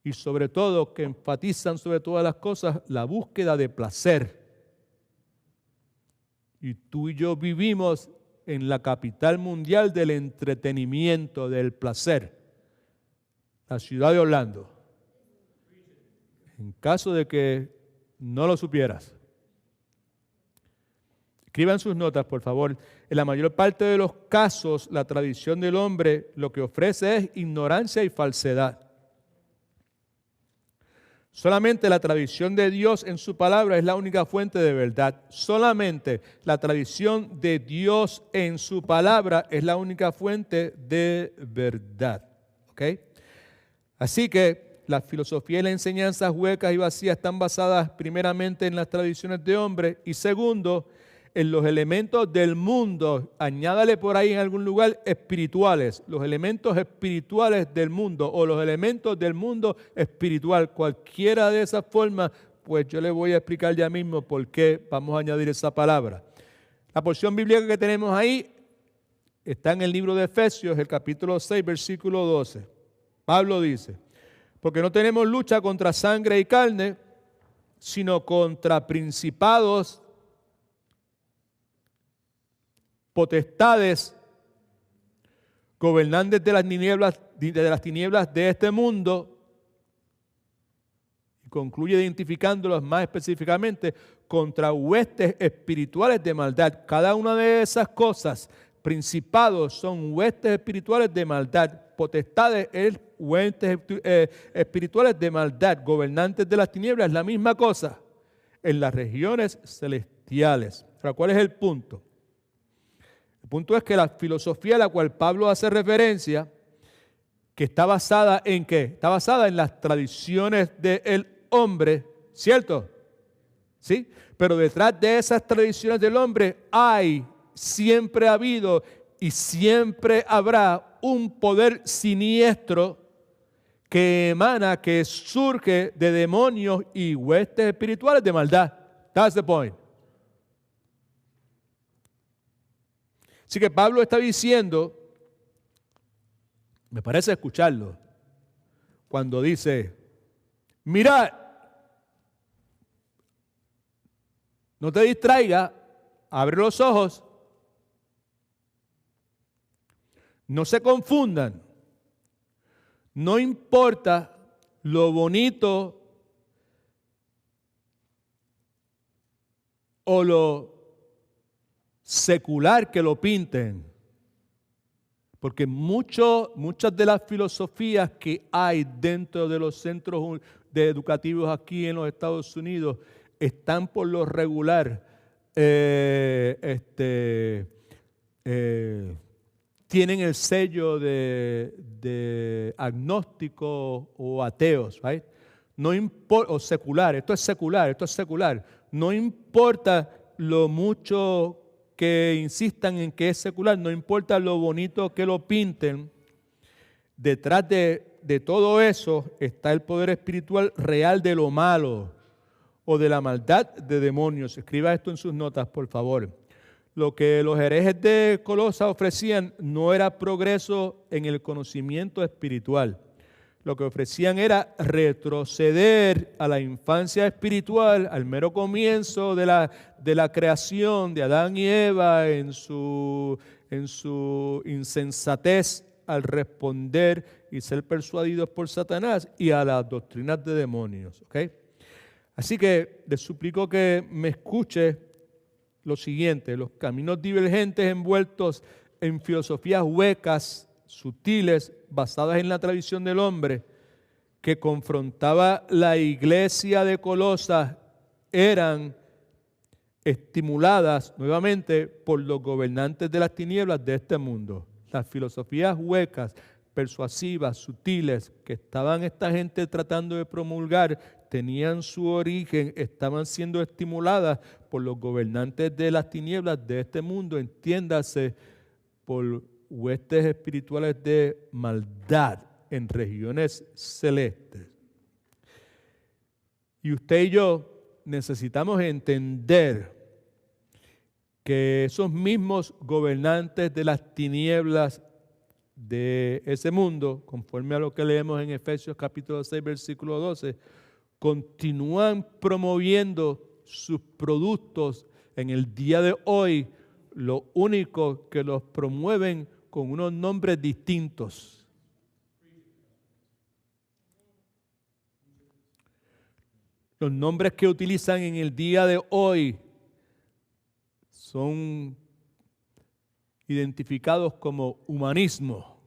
A: y sobre todo que enfatizan sobre todas las cosas la búsqueda de placer. Y tú y yo vivimos en la capital mundial del entretenimiento, del placer, la ciudad de Orlando. En caso de que no lo supieras. Escriban sus notas, por favor. En la mayor parte de los casos, la tradición del hombre lo que ofrece es ignorancia y falsedad. Solamente la tradición de Dios en su palabra es la única fuente de verdad. Solamente la tradición de Dios en su palabra es la única fuente de verdad. ¿Ok? Así que la filosofía y las enseñanzas huecas y vacías están basadas primeramente en las tradiciones de hombre y segundo, en los elementos del mundo, añádale por ahí en algún lugar espirituales, los elementos espirituales del mundo o los elementos del mundo espiritual, cualquiera de esas formas, pues yo le voy a explicar ya mismo por qué vamos a añadir esa palabra. La porción bíblica que tenemos ahí está en el libro de Efesios, el capítulo 6, versículo 12. Pablo dice, porque no tenemos lucha contra sangre y carne, sino contra principados, potestades, gobernantes de las tinieblas de este mundo, y concluye identificándolos más específicamente contra huestes espirituales de maldad. Cada una de esas cosas principados son huestes espirituales de maldad, potestades huestes espirituales de maldad, gobernantes de las tinieblas, la misma cosa, en las regiones celestiales. Ahora, ¿cuál es el punto? El punto es que la filosofía a la cual Pablo hace referencia, que está basada ¿en qué? Está basada en las tradiciones del hombre, ¿cierto? ¿Sí? Pero detrás de esas tradiciones del hombre siempre ha habido y siempre habrá un poder siniestro que emana, que surge de demonios y huestes espirituales de maldad. That's the point. Así que Pablo está diciendo, me parece escucharlo, cuando dice, mirad, no te distraigas, abre los ojos, no se confundan, no importa lo bonito o lo secular que lo pinten, porque muchas de las filosofías que hay dentro de los centros educativos aquí en los Estados Unidos están por lo regular tienen el sello de agnóstico o ateos, right? No importa, o secular, esto es secular. No importa lo mucho que insistan en que es secular, no importa lo bonito que lo pinten, detrás de todo eso está el poder espiritual real de lo malo o de la maldad de demonios. Escriba esto en sus notas, por favor. Lo que los herejes de Colosas ofrecían no era progreso en el conocimiento espiritual. Lo que ofrecían era retroceder a la infancia espiritual, al mero comienzo de la creación de Adán y Eva en su insensatez al responder y ser persuadidos por Satanás y a las doctrinas de demonios. ¿Okay? Así que les suplico que me escuche lo siguiente: los caminos divergentes envueltos en filosofías huecas, sutiles, basadas en la tradición del hombre, que confrontaba la iglesia de Colosas, eran estimuladas nuevamente por los gobernantes de las tinieblas de este mundo. Las filosofías huecas, persuasivas, sutiles, que estaban esta gente tratando de promulgar, tenían su origen, estaban siendo estimuladas por los gobernantes de las tinieblas de este mundo, entiéndase, por huestes espirituales de maldad en regiones celestes. Y usted y yo necesitamos entender que esos mismos gobernantes de las tinieblas de ese mundo, conforme a lo que leemos en Efesios capítulo 6, versículo 12, continúan promoviendo sus productos en el día de hoy, lo único que los promueven con unos nombres distintos. Los nombres que utilizan en el día de hoy son identificados como humanismo,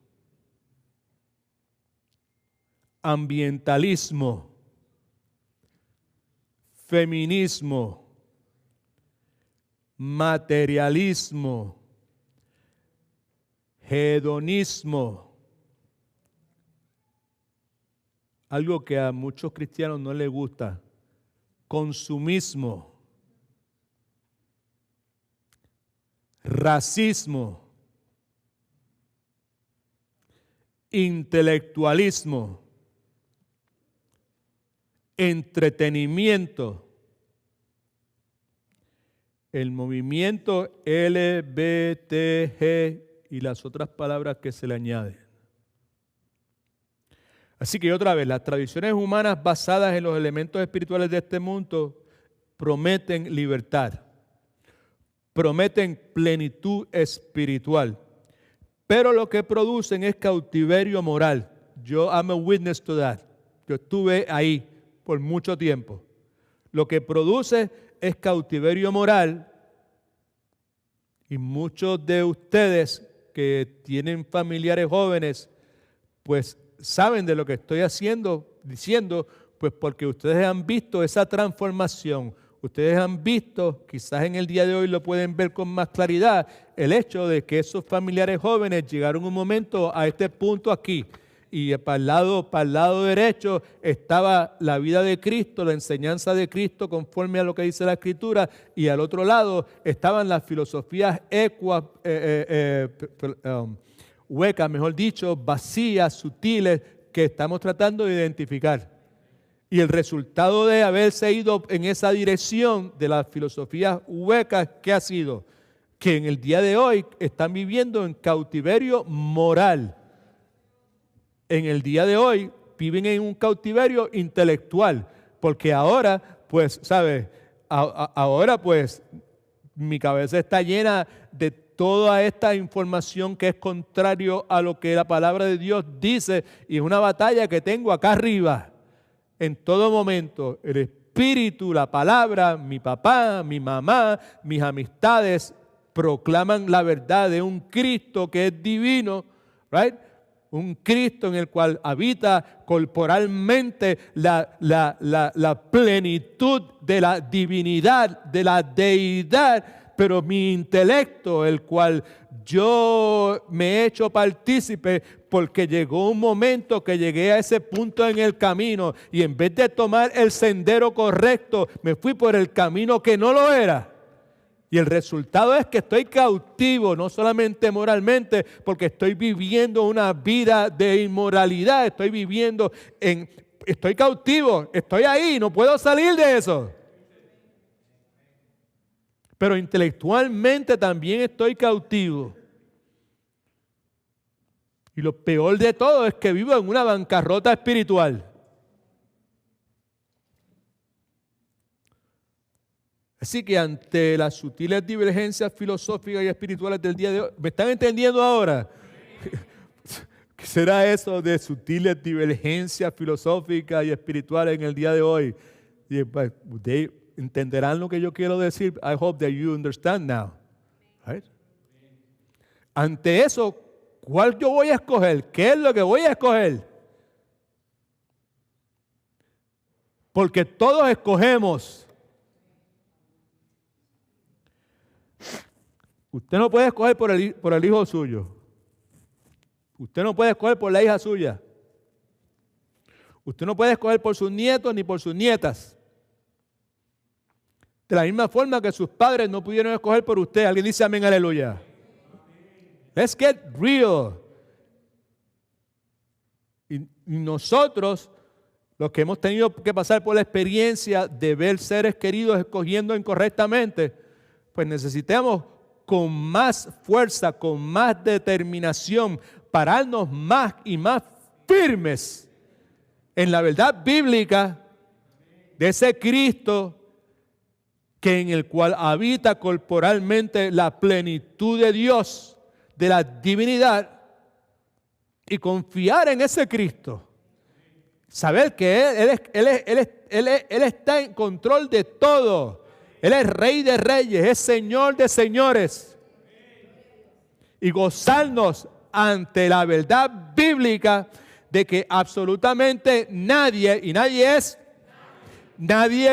A: ambientalismo, feminismo, materialismo, hedonismo, algo que a muchos cristianos no les gusta, consumismo, racismo, intelectualismo, entretenimiento, el movimiento LGBTG y las otras palabras que se le añaden. Así que otra vez, las tradiciones humanas basadas en los elementos espirituales de este mundo prometen libertad, prometen plenitud espiritual, pero lo que producen es cautiverio moral. I'm a witness to that. Yo estuve ahí por mucho tiempo. Lo que produce es cautiverio moral Y muchos de ustedes que tienen familiares jóvenes, pues saben de lo que estoy diciendo, pues porque ustedes han visto esa transformación. Ustedes han visto, quizás en el día de hoy lo pueden ver con más claridad, el hecho de que esos familiares jóvenes llegaron un momento a este punto aquí. Y para el lado derecho estaba la vida de Cristo, la enseñanza de Cristo conforme a lo que dice la Escritura, y al otro lado estaban las filosofías huecas, mejor dicho, vacías, sutiles, que estamos tratando de identificar. Y el resultado de haberse ido en esa dirección de las filosofías huecas, ¿qué ha sido? Que en el día de hoy están viviendo en cautiverio moral. En el día de hoy viven en un cautiverio intelectual, porque ahora, pues, ¿sabes? Ahora, pues, mi cabeza está llena de toda esta información que es contrario a lo que la palabra de Dios dice, y es una batalla que tengo acá arriba. En todo momento, el Espíritu, la palabra, mi papá, mi mamá, mis amistades proclaman la verdad de un Cristo que es divino, right? Un Cristo en el cual habita corporalmente la plenitud de la divinidad, de la deidad, pero mi intelecto, el cual yo me he hecho partícipe porque llegó un momento que llegué a ese punto en el camino y en vez de tomar el sendero correcto, me fui por el camino que no lo era. Y el resultado es que estoy cautivo, no solamente moralmente, porque estoy viviendo una vida de inmoralidad, estoy cautivo, estoy ahí, no puedo salir de eso. Pero intelectualmente también estoy cautivo. Y lo peor de todo es que vivo en una bancarrota espiritual. Así que ante las sutiles divergencias filosóficas y espirituales del día de hoy, ¿me están entendiendo ahora? ¿Qué será eso de sutiles divergencias filosóficas y espirituales en el día de hoy? ¿Entenderán lo que yo quiero decir? I hope that you understand now. Right? Ante eso, ¿cuál yo voy a escoger? ¿Qué es lo que voy a escoger? Porque todos escogemos. Usted no puede escoger por el hijo suyo. Usted no puede escoger por la hija suya. Usted no puede escoger por sus nietos ni por sus nietas. De la misma forma que sus padres no pudieron escoger por usted. Alguien dice amén, aleluya. Let's get real. Y nosotros, los que hemos tenido que pasar por la experiencia de ver seres queridos escogiendo incorrectamente, pues necesitamos con más fuerza, con más determinación, pararnos más y más firmes en la verdad bíblica de ese Cristo que en el cual habita corporalmente la plenitud de Dios, de la divinidad, y confiar en ese Cristo. Saber que Él está en control de todo. Él es Rey de Reyes, es Señor de Señores. Y gozarnos ante la verdad bíblica de que absolutamente nadie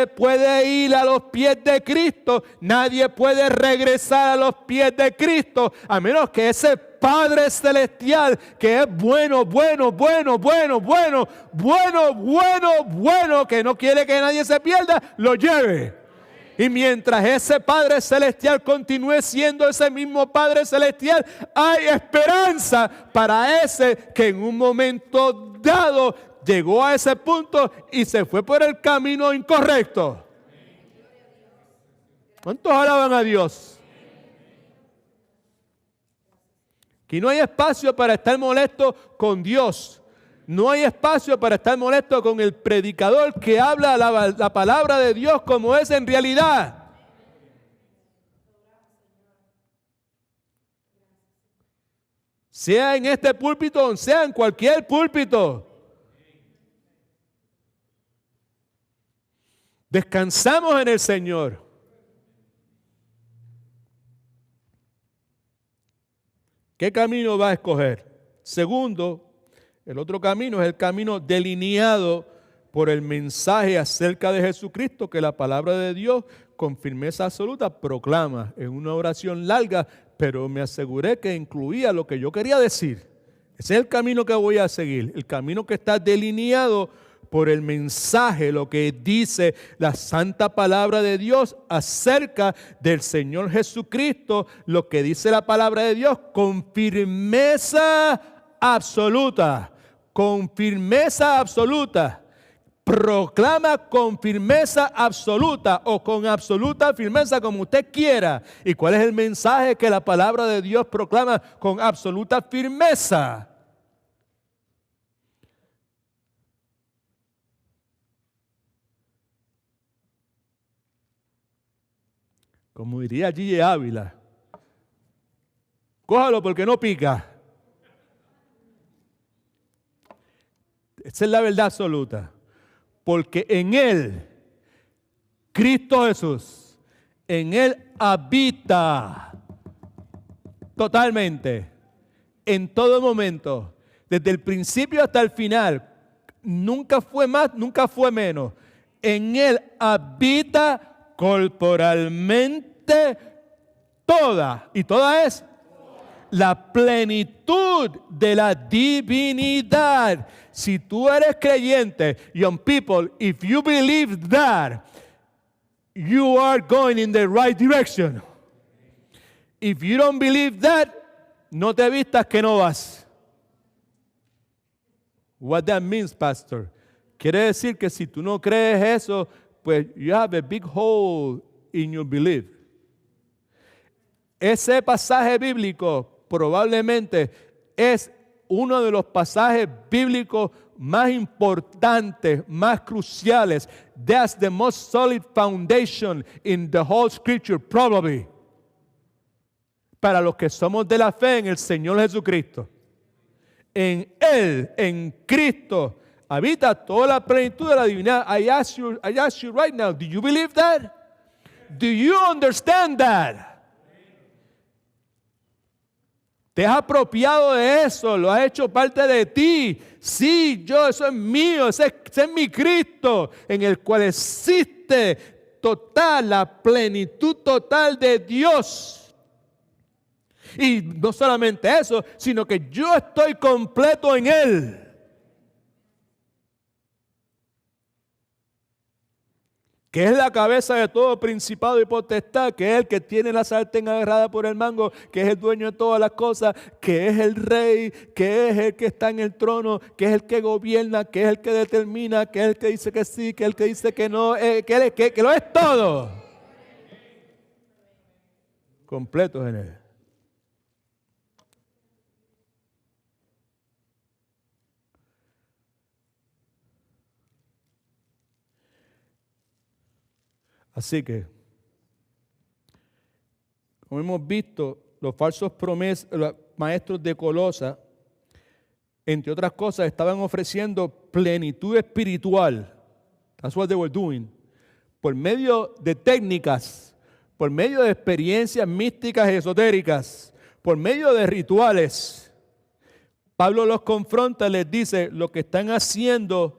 A: puede ir a los pies de Cristo, nadie puede regresar a los pies de Cristo, a menos que ese Padre Celestial, que es bueno, que no quiere que nadie se pierda, lo lleve. Y mientras ese Padre Celestial continúe siendo ese mismo Padre Celestial, hay esperanza para ese que en un momento dado llegó a ese punto y se fue por el camino incorrecto. ¿Cuántos alaban a Dios? Aquí no hay espacio para estar molesto con Dios. No hay espacio para estar molesto con el predicador que habla la palabra de Dios como es en realidad. Sea en este púlpito o sea en cualquier púlpito. Descansamos en el Señor. ¿Qué camino va a escoger? Segundo, el otro camino es el camino delineado por el mensaje acerca de Jesucristo que la palabra de Dios con firmeza absoluta proclama en una oración larga, pero me aseguré que incluía lo que yo quería decir. Ese es el camino que voy a seguir, el camino que está delineado por el mensaje, lo que dice la santa palabra de Dios acerca del Señor Jesucristo, lo que dice la palabra de Dios con firmeza absoluta, con firmeza absoluta. Proclama con firmeza absoluta o con absoluta firmeza como usted quiera. ¿Y cuál es el mensaje que la palabra de Dios proclama con absoluta firmeza? Como diría Gigi Ávila, cójalo porque no pica. Esa es la verdad absoluta. Porque en Él, Cristo Jesús, en Él habita totalmente, en todo momento, desde el principio hasta el final. Nunca fue más, nunca fue menos. En Él habita corporalmente toda, y toda es la plenitud de la divinidad. Si tú eres creyente, young people, if you believe that, you are going in the right direction. If you don't believe that, no te vistas que no vas. What that means, pastor? Quiere decir que si tú no crees eso, pues you have a big hole in your belief. Ese pasaje bíblico probablemente es uno de los pasajes bíblicos más importantes, más cruciales. That's the most solid foundation in the whole scripture, probably. Para los que somos de la fe en el Señor Jesucristo. En Él, en Cristo, habita toda la plenitud de la divinidad. I ask you right now, do you believe that? Do you understand that? Te has apropiado de eso, lo has hecho parte de ti. Sí, eso es mío, ese es mi Cristo, en el cual existe total, la plenitud total de Dios. Y no solamente eso, sino que yo estoy completo en Él. Que es la cabeza de todo principado y potestad, que es el que tiene la sartén agarrada por el mango, que es el dueño de todas las cosas, que es el rey, que es el que está en el trono, que es el que gobierna, que es el que determina, que es el que dice que sí, que es el que dice que no, que lo es todo. Completos en Él. Así que, como hemos visto, los falsos los maestros de Colosa, entre otras cosas, estaban ofreciendo plenitud espiritual. That's what they were doing. Por medio de técnicas, por medio de experiencias místicas y esotéricas, por medio de rituales. Pablo los confronta y les dice, lo que están haciendo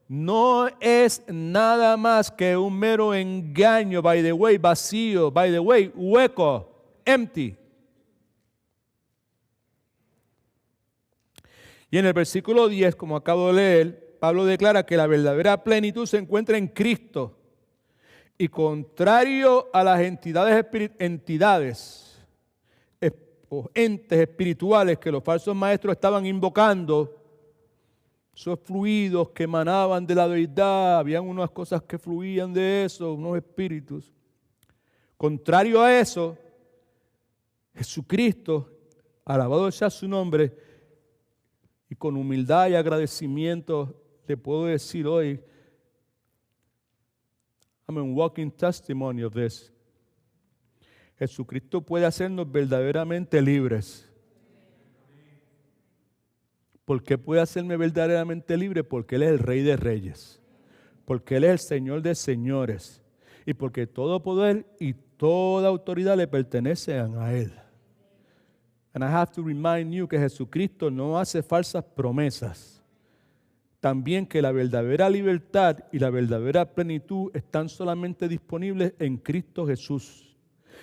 A: no es nada más que un mero engaño, by the way, vacío, by the way, hueco, empty. Y en el versículo 10, como acabo de leer, Pablo declara que la verdadera plenitud se encuentra en Cristo. Y contrario a las entidades o entes espirituales que los falsos maestros estaban invocando, esos fluidos que emanaban de la deidad, habían unas cosas que fluían de eso, unos espíritus. Contrario a eso, Jesucristo, alabado sea su nombre, y con humildad y agradecimiento le puedo decir hoy, I'm a walking testimony of this. Jesucristo puede hacernos verdaderamente libres. ¿Por qué puede hacerme verdaderamente libre? Porque Él es el Rey de Reyes. Porque Él es el Señor de Señores. Y porque todo poder y toda autoridad le pertenecen a Él. And I have to remind you que Jesucristo no hace falsas promesas. También que la verdadera libertad y la verdadera plenitud están solamente disponibles en Cristo Jesús.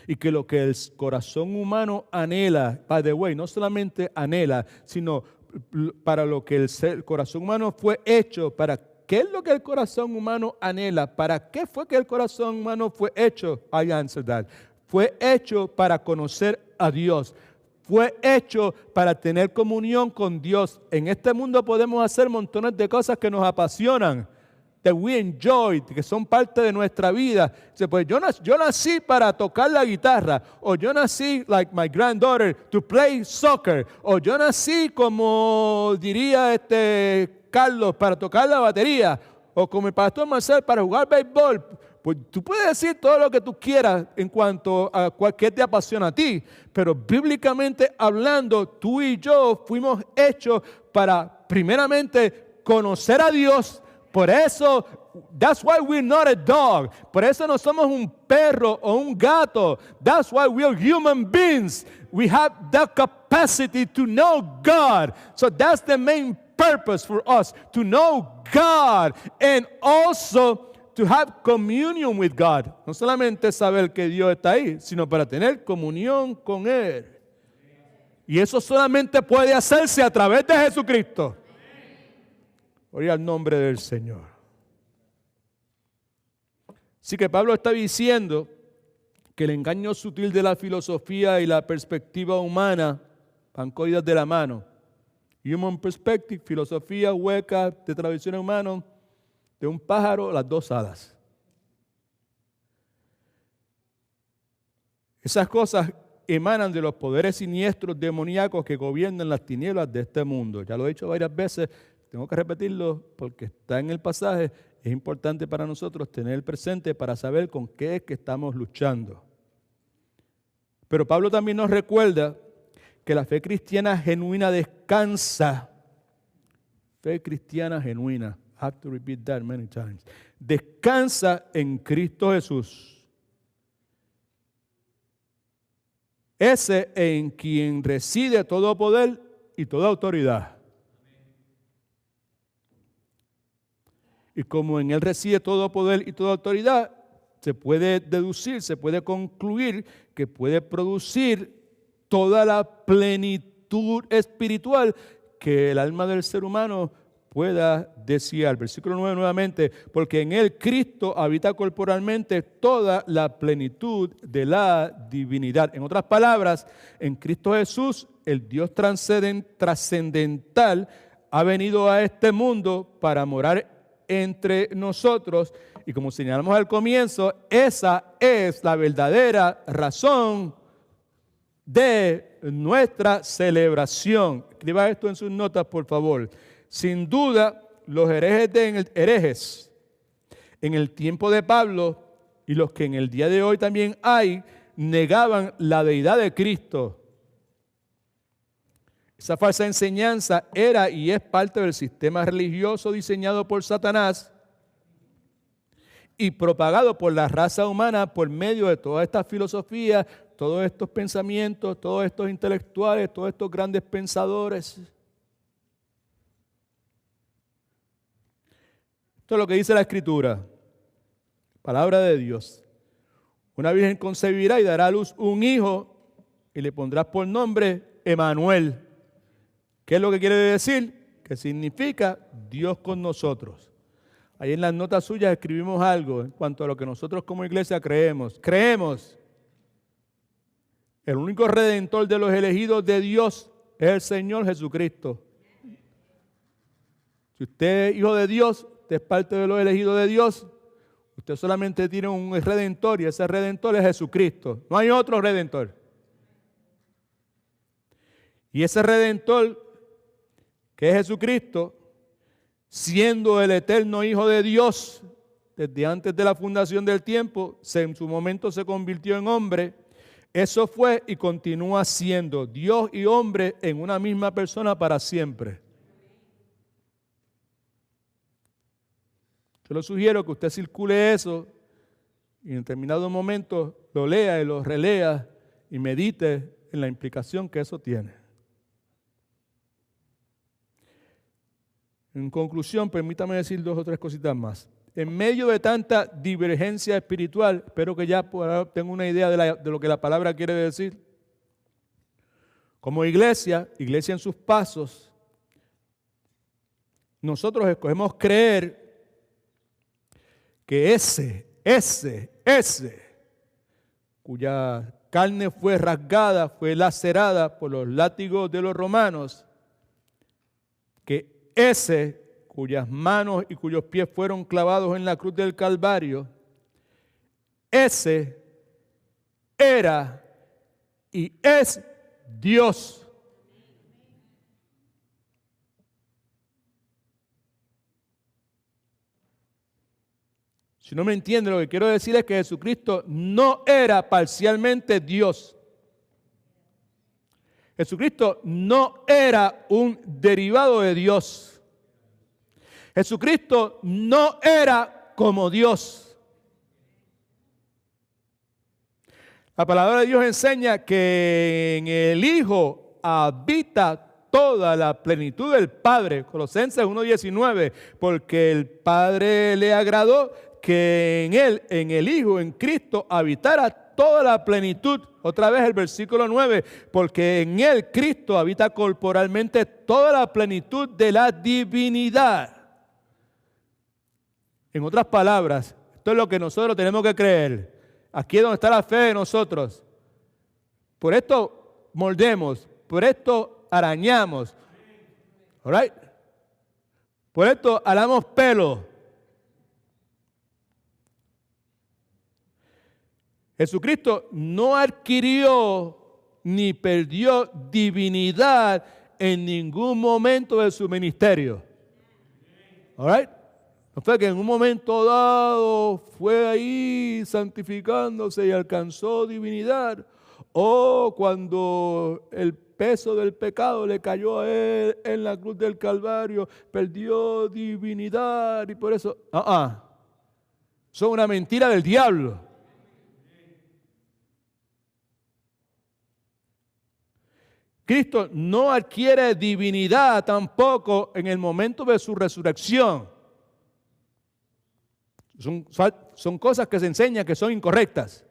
A: Y que lo que el corazón humano anhela, by the way, no solamente anhela, sino para lo que el corazón humano fue hecho, ¿qué es lo que el corazón humano anhela? ¿Para qué fue que el corazón humano fue hecho? I answer that. Fue hecho para conocer a Dios. Fue hecho para tener comunión con Dios. En este mundo podemos hacer montones de cosas que nos apasionan, that we enjoy, que son parte de nuestra vida. Pues yo nací para tocar la guitarra, o yo nací, like my granddaughter, to play soccer, o yo nací, como diría Carlos, para tocar la batería, o como el pastor Marcel, para jugar béisbol. Pues tú puedes decir todo lo que tú quieras en cuanto a qué te apasiona a ti, pero bíblicamente hablando, tú y yo fuimos hechos para primeramente conocer a Dios. Por eso, that's why we're not a dog. Por eso no somos un perro o un gato. That's why we're human beings. We have the capacity to know God. So that's the main purpose for us, to know God and also to have communion with God. No solamente saber que Dios está ahí, sino para tener comunión con Él. Y eso solamente puede hacerse a través de Jesucristo. Gloria al nombre del Señor. Así que Pablo está diciendo que el engaño sutil de la filosofía y la perspectiva humana van cogidas de la mano. Human perspective, filosofía hueca de tradiciones humanas, de un pájaro, las dos alas. Esas cosas emanan de los poderes siniestros demoníacos que gobiernan las tinieblas de este mundo. Ya lo he dicho varias veces, tengo que repetirlo porque está en el pasaje. Es importante para nosotros tener presente para saber con qué es que estamos luchando. Pero Pablo también nos recuerda que la fe cristiana genuina descansa. Fe cristiana genuina. I have to repeat that many times. Descansa en Cristo Jesús. Ese en quien reside todo poder y toda autoridad. Y como en Él reside todo poder y toda autoridad, se puede deducir, se puede concluir que puede producir toda la plenitud espiritual que el alma del ser humano pueda desear. Versículo 9 nuevamente, porque en Él Cristo habita corporalmente toda la plenitud de la divinidad. En otras palabras, en Cristo Jesús, el Dios trascendental ha venido a este mundo para morar entre nosotros, y como señalamos al comienzo, esa es la verdadera razón de nuestra celebración. Escriba esto en sus notas, por favor. Sin duda, los herejes en el tiempo de Pablo y los que en el día de hoy también hay, negaban la deidad de Cristo. Esa falsa enseñanza era y es parte del sistema religioso diseñado por Satanás y propagado por la raza humana por medio de todas estas filosofías, todos estos pensamientos, todos estos intelectuales, todos estos grandes pensadores. Esto es lo que dice la Escritura, palabra de Dios. Una virgen concebirá y dará a luz un hijo y le pondrás por nombre Emanuel. ¿Qué es lo que quiere decir? Que significa Dios con nosotros. Ahí en las notas suyas escribimos algo en cuanto a lo que nosotros como iglesia creemos. Creemos. El único redentor de los elegidos de Dios es el Señor Jesucristo. Si usted es hijo de Dios, usted es parte de los elegidos de Dios, usted solamente tiene un redentor y ese redentor es Jesucristo. No hay otro redentor. Y ese redentor, que es Jesucristo, siendo el eterno Hijo de Dios, desde antes de la fundación del tiempo, en su momento se convirtió en hombre. Eso fue y continúa siendo Dios y hombre en una misma persona para siempre. Yo le sugiero que usted circule eso y en determinado momento lo lea y lo relea y medite en la implicación que eso tiene. En conclusión, permítame decir 2 o 3 cositas más. En medio de tanta divergencia espiritual, espero que ya tenga una idea de lo que la palabra quiere decir. Como iglesia en sus pasos, nosotros escogemos creer que ese, cuya carne fue rasgada, fue lacerada por los látigos de los romanos, que ese cuyas manos y cuyos pies fueron clavados en la cruz del Calvario, ese era y es Dios. Si no me entiende, lo que quiero decir es que Jesucristo no era parcialmente Dios. Jesucristo no era un derivado de Dios. Jesucristo no era como Dios. La palabra de Dios enseña que en el Hijo habita toda la plenitud del Padre. Colosenses 1:19, porque el Padre le agradó que en Él, en el Hijo, en Cristo, habitara toda la plenitud. Otra vez el versículo 9, porque en Él, Cristo, habita corporalmente toda la plenitud de la divinidad. En otras palabras, esto es lo que nosotros tenemos que creer. Aquí es donde está la fe de nosotros. Por esto moldemos, por esto arañamos. All right? Por esto alamos pelo. Jesucristo no adquirió ni perdió divinidad en ningún momento de su ministerio. All right? No fue que en un momento dado fue ahí santificándose y alcanzó divinidad. O cuando el peso del pecado le cayó a él en la cruz del Calvario, perdió divinidad y por eso... Son una mentira del diablo. Cristo no adquiere divinidad tampoco en el momento de su resurrección. Son cosas que se enseñan que son incorrectas.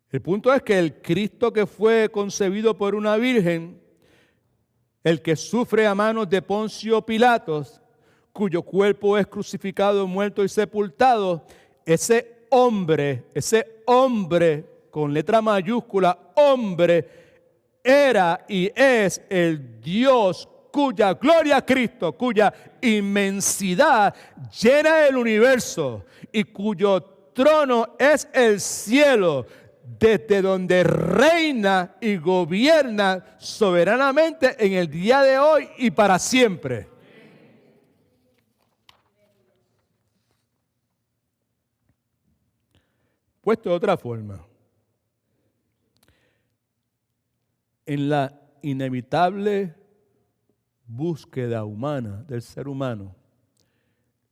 A: El punto es que el Cristo que fue concebido por una virgen, el que sufre a manos de Poncio Pilatos, cuyo cuerpo es crucificado, muerto y sepultado, ese hombre con letra mayúscula, hombre, era y es el Dios cuya gloria a Cristo, cuya inmensidad llena el universo y cuyo trono es el cielo, desde donde reina y gobierna soberanamente en el día de hoy y para siempre. Puesto de otra forma, en la inevitable búsqueda humana del ser humano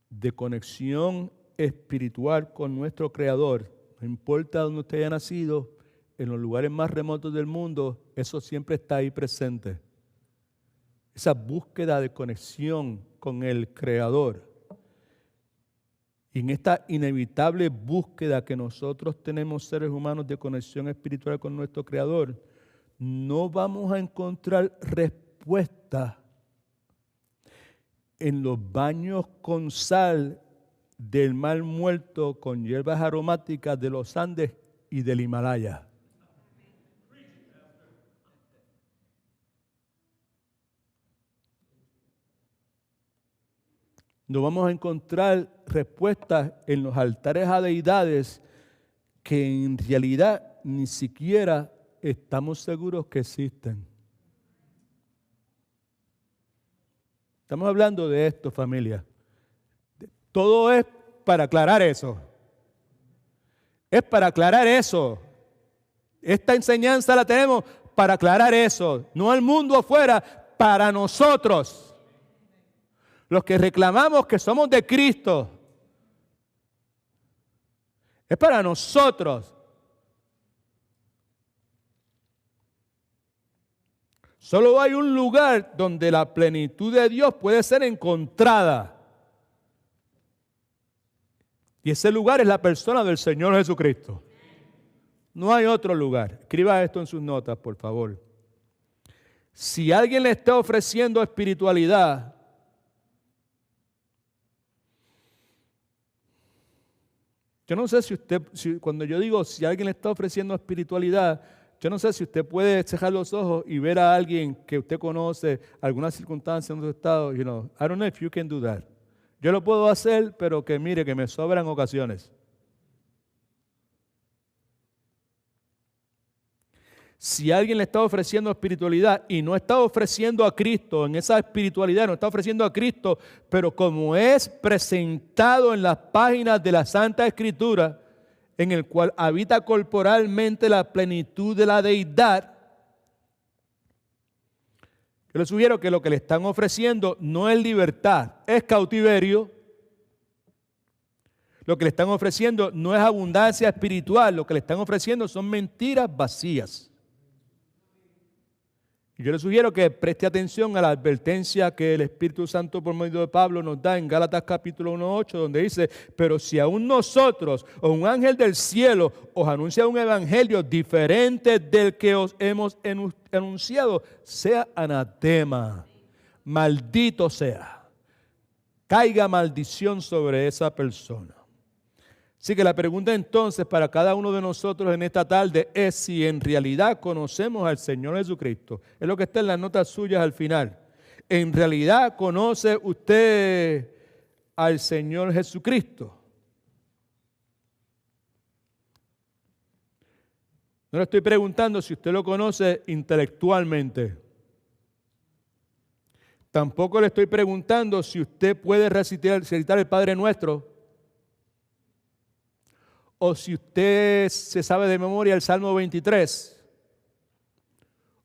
A: de conexión espiritual con nuestro Creador, no importa dónde usted haya nacido, en los lugares más remotos del mundo, eso siempre está ahí presente. Esa búsqueda de conexión con el Creador. Y en esta inevitable búsqueda que nosotros tenemos seres humanos de conexión espiritual con nuestro Creador, no vamos a encontrar respuesta en los baños con sal del Mar Muerto con hierbas aromáticas de los Andes y del Himalaya. No vamos a encontrar respuestas en los altares a deidades que en realidad ni siquiera estamos seguros que existen. Estamos hablando de esto, familia. Todo es para aclarar eso. Es para aclarar eso. Esta enseñanza la tenemos para aclarar eso. No al mundo afuera, para nosotros. Los que reclamamos que somos de Cristo. Es para nosotros. Solo hay un lugar donde la plenitud de Dios puede ser encontrada. Y ese lugar es la persona del Señor Jesucristo. No hay otro lugar. Escriba esto en sus notas, por favor. Si alguien le está ofreciendo espiritualidad, yo no sé cuando yo digo si alguien le está ofreciendo espiritualidad, yo no sé si usted puede cerrar los ojos y ver a alguien que usted conoce, alguna circunstancia en su estado, I don't know if you can do that. Yo lo puedo hacer, pero que mire, que me sobran ocasiones. Si alguien le está ofreciendo espiritualidad y no está ofreciendo a Cristo en esa espiritualidad, no está ofreciendo a Cristo, pero como es presentado en las páginas de la Santa Escritura, en el cual habita corporalmente la plenitud de la deidad, yo les sugiero que lo que le están ofreciendo no es libertad, es cautiverio. Lo que le están ofreciendo no es abundancia espiritual, lo que le están ofreciendo son mentiras vacías. Y yo le sugiero que preste atención a la advertencia que el Espíritu Santo por medio de Pablo nos da en Gálatas capítulo 1:8, donde dice: pero si aún nosotros o un ángel del cielo os anuncia un evangelio diferente del que os hemos anunciado, sea anatema, maldito sea, caiga maldición sobre esa persona. Así que la pregunta entonces para cada uno de nosotros en esta tarde es si en realidad conocemos al Señor Jesucristo. Es lo que está en las notas suyas al final. ¿En realidad conoce usted al Señor Jesucristo? No le estoy preguntando si usted lo conoce intelectualmente. Tampoco le estoy preguntando si usted puede recitar el Padre Nuestro, o si usted se sabe de memoria el Salmo 23,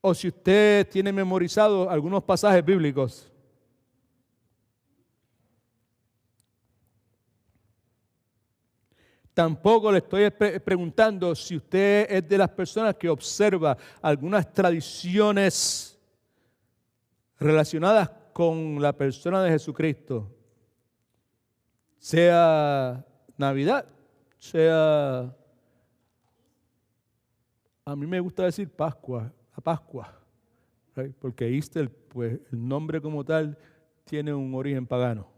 A: o si usted tiene memorizado algunos pasajes bíblicos. Tampoco le estoy preguntando si usted es de las personas que observa algunas tradiciones relacionadas con la persona de Jesucristo, sea Navidad, sea, a mí me gusta decir Pascua, la Pascua, ¿right? Porque Easter, pues el nombre como tal tiene un origen pagano.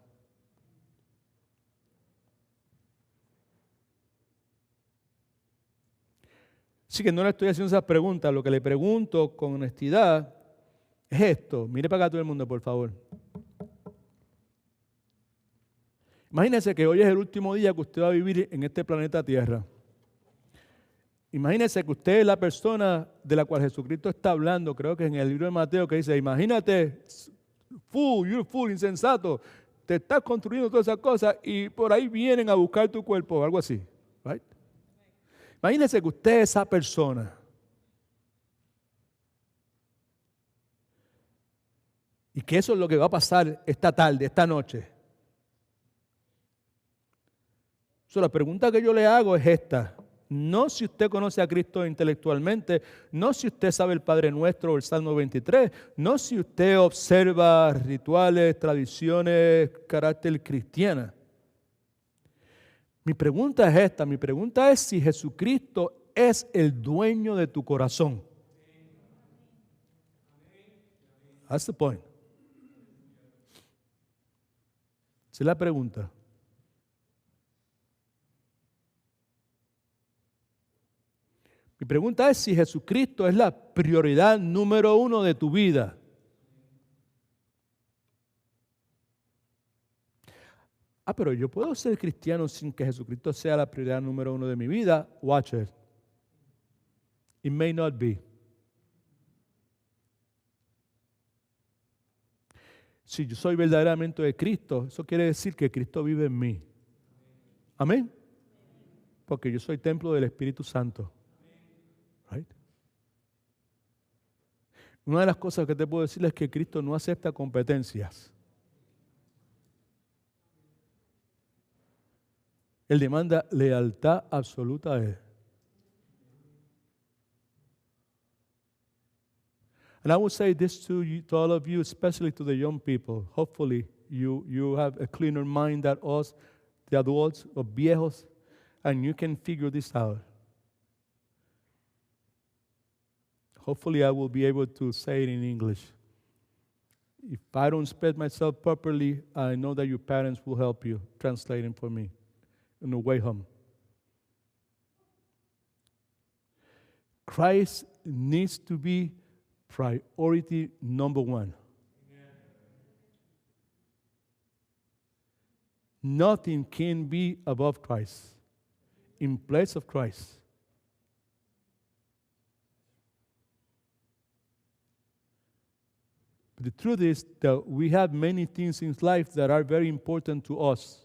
A: Así que no le estoy haciendo esas preguntas, lo que le pregunto con honestidad es esto. Mire para acá todo el mundo, por favor. Imagínese que hoy es el último día que usted va a vivir en este planeta Tierra. Imagínese que usted es la persona de la cual Jesucristo está hablando, creo que en el libro de Mateo, que dice: imagínate, you're fool, insensato, te estás construyendo todas esas cosas y por ahí vienen a buscar tu cuerpo, algo así. Right? Imagínese que usted es esa persona. Y que eso es lo que va a pasar esta tarde, esta noche. La pregunta que yo le hago es esta: no si usted conoce a Cristo intelectualmente, no si usted sabe el Padre Nuestro o el Salmo 23, no si usted observa rituales, tradiciones, carácter cristiana. Mi pregunta es esta, mi pregunta es si Jesucristo es el dueño de tu corazón. That's the point. Esa es la pregunta. Mi pregunta es si Jesucristo es la prioridad número uno de tu vida. Pero yo puedo ser cristiano sin que Jesucristo sea la prioridad número uno de mi vida. Watch it. It may not be. Si yo soy verdaderamente de Cristo, eso quiere decir que Cristo vive en mí. Amén. Porque yo soy templo del Espíritu Santo. Right? Una de las cosas que te puedo decir es que Cristo no acepta competencias. Él demanda lealtad absoluta a Él. And I would say this to you, to all of you, especially to the young people. Hopefully, you have a cleaner mind than us, the adults or viejos, and you can figure this out. Hopefully, I will be able to say it in English. If I don't express myself properly, I know that your parents will help you translating for me on the way home. Christ needs to be priority number one. Nothing can be above Christ, in place of Christ. The truth is that we have many things in life that are very important to us.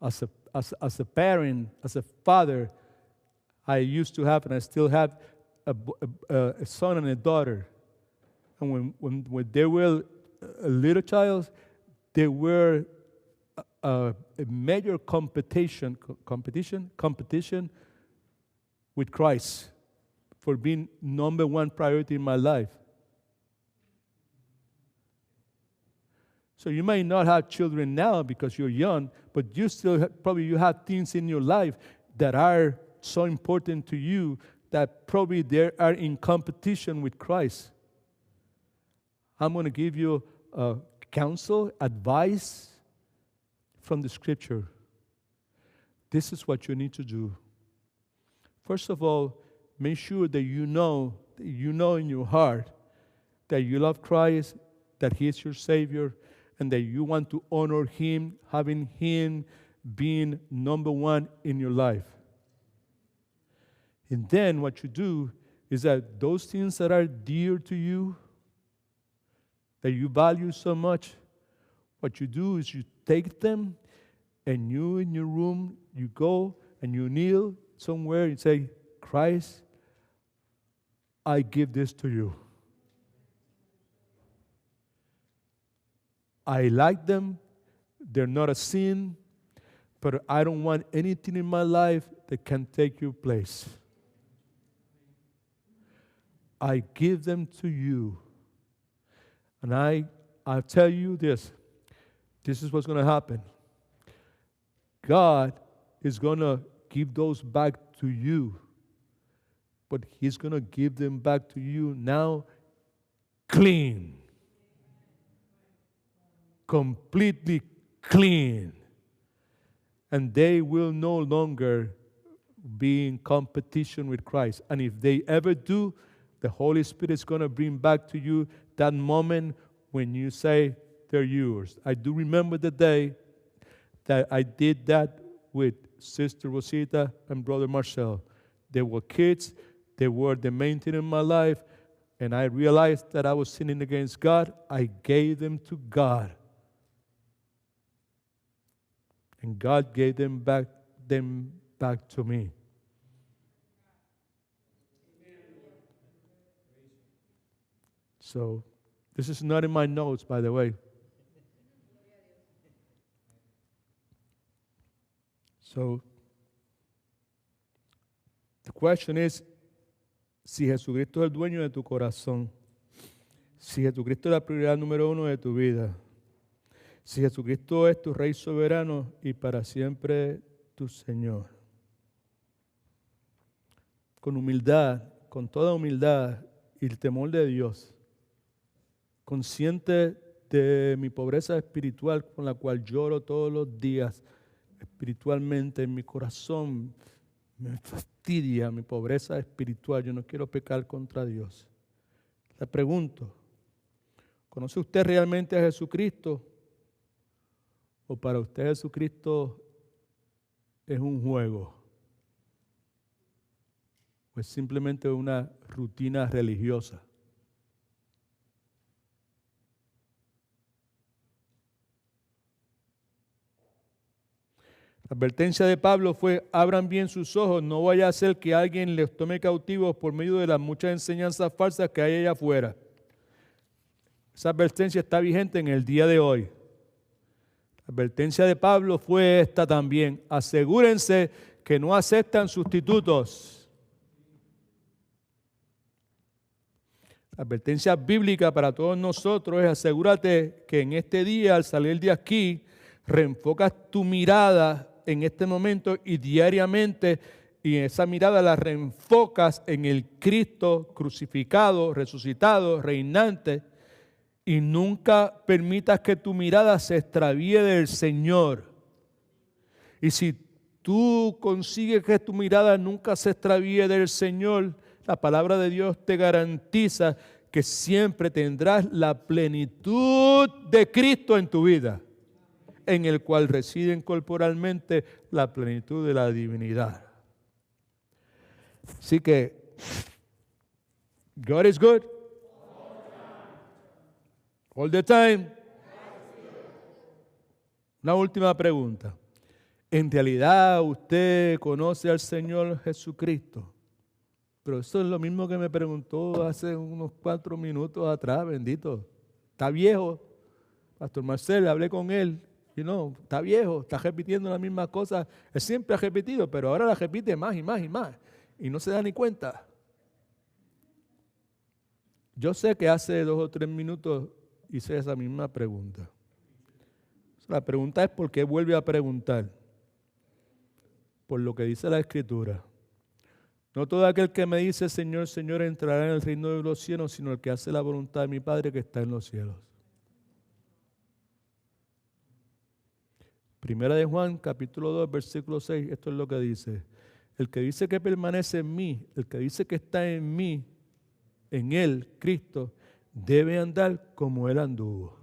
A: As a parent, as a father, I used to have and I still have a son and a daughter. And when they were a little child, they were a major competition with Christ for being number one priority in my life. So you may not have children now because you're young, but you still probably you have things in your life that are so important to you that probably they are in competition with Christ. I'm going to give you counsel, advice from the Scripture. This is what you need to do. First of all, make sure that you know in your heart that you love Christ, that He is your Savior, and that you want to honor Him, having Him being number one in your life. And then what you do is that those things that are dear to you, that you value so much, what you do is you take them and you in your room, you go and you kneel somewhere and say, Christ, I give this to you. I like them. They're not a sin, but I don't want anything in my life that can take your place. I give them to you. And I'll tell you this. This is what's going to happen. God is going to give those back to you. But He's going to give them back to you now clean. Completely clean. And they will no longer be in competition with Christ. And if they ever do, the Holy Spirit is going to bring back to you that moment when you say they're yours. I do remember the day that I did that with Sister Rosita and Brother Marcel. They were kids. They were the main thing in my life. And I realized that I was sinning against God. I gave them to God. And God gave them back to me. So, this is not in my notes, by the way. So, the question is, si Jesucristo es el dueño de tu corazón, si Jesucristo es la prioridad número uno de tu vida, si Jesucristo es tu Rey soberano y para siempre tu Señor. Con humildad, con toda humildad y el temor de Dios, consciente de mi pobreza espiritual con la cual lloro todos los días, espiritualmente en mi corazón me fastidia mi pobreza espiritual, yo no quiero pecar contra Dios. Le pregunto, ¿conoce usted realmente a Jesucristo? ¿O para usted Jesucristo es un juego? ¿O es simplemente una rutina religiosa? La advertencia de Pablo fue, abran bien sus ojos, no vaya a ser que alguien les tome cautivos por medio de las muchas enseñanzas falsas que hay allá afuera. Esa advertencia está vigente en el día de hoy. La advertencia de Pablo fue esta también. Asegúrense que no aceptan sustitutos. La advertencia bíblica para todos nosotros es: asegúrate que en este día, al salir de aquí, reenfocas tu mirada en este momento y diariamente, y esa mirada la reenfocas en el Cristo crucificado, resucitado, reinante, y nunca permitas que tu mirada se extravíe del Señor. Y si tú consigues que tu mirada nunca se extravíe del Señor, la palabra de Dios te garantiza que siempre tendrás la plenitud de Cristo en tu vida, en el cual residen corporalmente la plenitud de la divinidad. Así que, God is good. All the time. Una última pregunta. ¿En realidad usted conoce al Señor Jesucristo? Pero eso es lo mismo que me preguntó hace unos 4 minutos atrás, bendito. Está viejo. Pastor Marcel, hablé con él. Está viejo, está repitiendo las mismas cosas. Él siempre ha repetido, pero ahora las repite más y más y más. Y no se da ni cuenta. Yo sé que hace 2 o 3 minutos hice esa misma pregunta. La pregunta es: ¿por qué vuelve a preguntar? Por lo que dice la Escritura. No todo aquel que me dice Señor, Señor entrará en el reino de los cielos, sino el que hace la voluntad de mi Padre que está en los cielos. Primera de Juan, capítulo 2, versículo 6, esto es lo que dice. El que dice que permanece en mí, el que dice que está en mí, en él, Cristo, debe andar como él anduvo.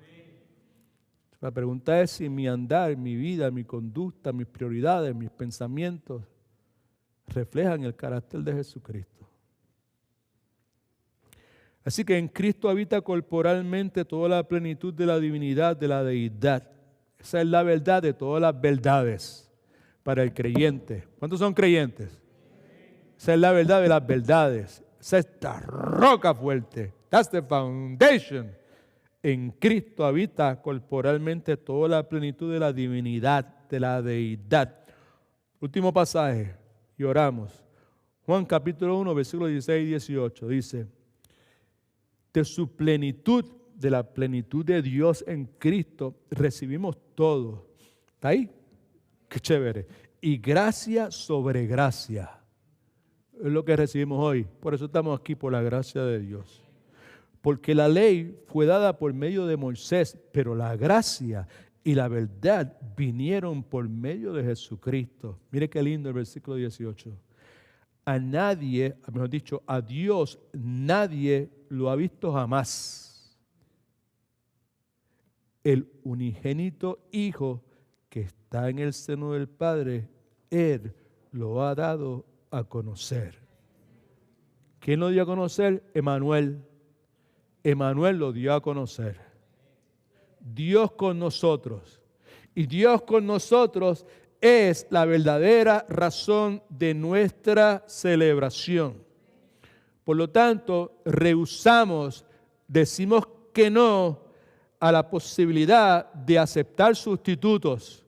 A: La pregunta es si mi andar, mi vida, mi conducta, mis prioridades, mis pensamientos reflejan el carácter de Jesucristo. Así que en Cristo habita corporalmente toda la plenitud de la divinidad, de la deidad. Esa es la verdad de todas las verdades para el creyente. ¿Cuántos son creyentes? Esa es la verdad de las verdades. Esa es la roca fuerte. That's the foundation. En Cristo habita corporalmente toda la plenitud de la divinidad, de la deidad. Último pasaje y oramos. Juan capítulo 1, versículos 16 y 18 dice: de su plenitud, de la plenitud de Dios en Cristo, recibimos todo. ¿Está ahí? Qué chévere. Y gracia sobre gracia. Es lo que recibimos hoy. Por eso estamos aquí, por la gracia de Dios. Porque la ley fue dada por medio de Moisés, pero la gracia y la verdad vinieron por medio de Jesucristo. Mire qué lindo el versículo 18. A nadie, mejor dicho, a Dios nadie lo ha visto jamás. El unigénito Hijo que está en el seno del Padre, Él lo ha dado a conocer. ¿Quién lo dio a conocer? Emmanuel. Emmanuel lo dio a conocer. Dios con nosotros. Y Dios con nosotros es la verdadera razón de nuestra celebración. Por lo tanto, rehusamos, decimos que no a la posibilidad de aceptar sustitutos.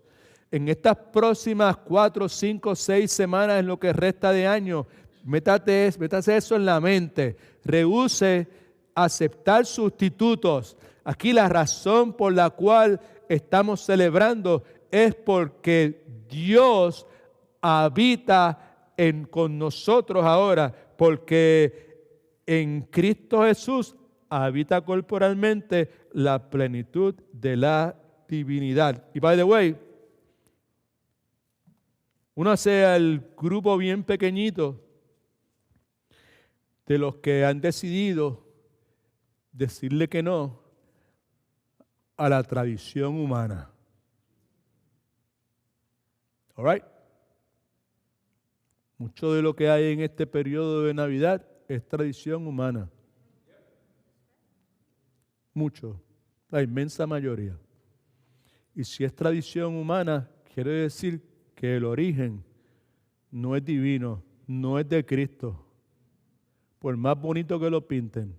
A: En estas próximas 4, 5, 6 semanas, en lo que resta de año, métase eso en la mente. Rehúse aceptar sustitutos. Aquí la razón por la cual estamos celebrando es porque Dios habita con nosotros ahora, porque en Cristo Jesús habita corporalmente la plenitud de la divinidad. Y by the way, uno sea el grupo bien pequeñito de los que han decidido decirle que no a la tradición humana. All right. Mucho de lo que hay en este periodo de Navidad es tradición humana. Mucho, la inmensa mayoría. Y si es tradición humana, quiere decir que el origen no es divino, no es de Cristo. Por más bonito que lo pinten,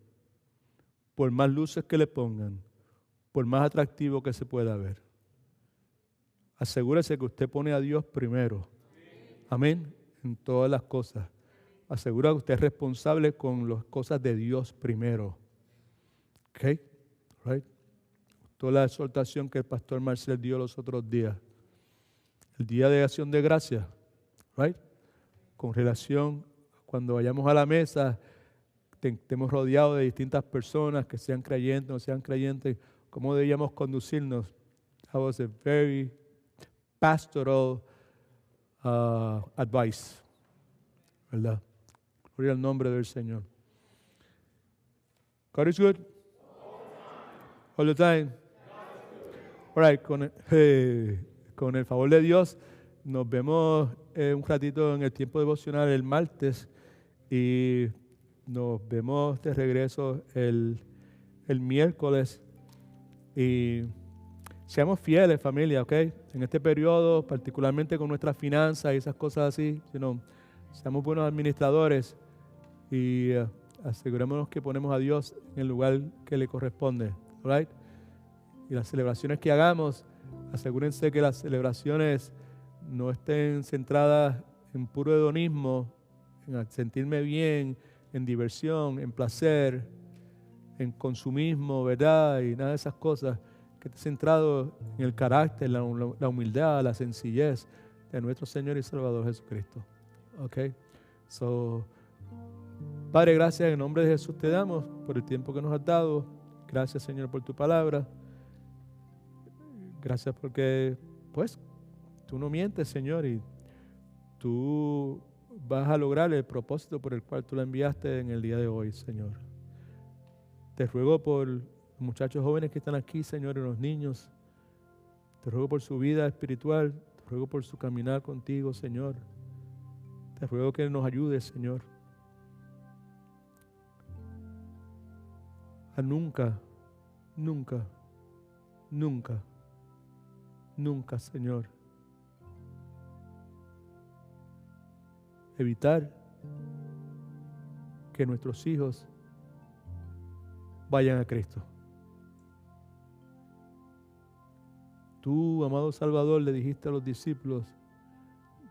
A: por más luces que le pongan, por más atractivo que se pueda ver. Asegúrese que usted pone a Dios primero. Amén. En todas las cosas. Asegura que usted es responsable con las cosas de Dios primero. ¿Ok? Right. Toda la exhortación que el pastor Marcel dio los otros días. El día de acción de gracias. Right. Con relación, cuando vayamos a la mesa, estemos rodeados de distintas personas que sean creyentes o no sean creyentes, ¿cómo debíamos conducirnos? That was a very pastoral advice, ¿verdad? Gloria al nombre del Señor. God is good. All the time. All right, con el favor de Dios, nos vemos un ratito en el tiempo devocional el martes y nos vemos de regreso el miércoles. Y seamos fieles, familia, ¿ok? En este periodo, particularmente con nuestras finanzas y esas cosas así, seamos buenos administradores y asegurémonos que ponemos a Dios en el lugar que le corresponde, ¿right? Y las celebraciones que hagamos, asegúrense que las celebraciones no estén centradas en puro hedonismo, en sentirme bien, en diversión, en placer, en consumismo, ¿verdad? Y nada de esas cosas, que esté centrado en el carácter, la humildad, la sencillez de nuestro Señor y Salvador Jesucristo. ¿Ok? So, Padre, gracias en nombre de Jesús te damos por el tiempo que nos has dado. Gracias, Señor, por tu palabra. Gracias porque, pues, tú no mientes, Señor, y tú vas a lograr el propósito por el cual tú la enviaste en el día de hoy, Señor. Te ruego por los muchachos jóvenes que están aquí, Señor, y los niños. Te ruego por su vida espiritual. Te ruego por su caminar contigo, Señor. Te ruego que nos ayudes, Señor, a nunca, Señor, evitar que nuestros hijos vayan a Cristo. Tú, amado Salvador, le dijiste a los discípulos,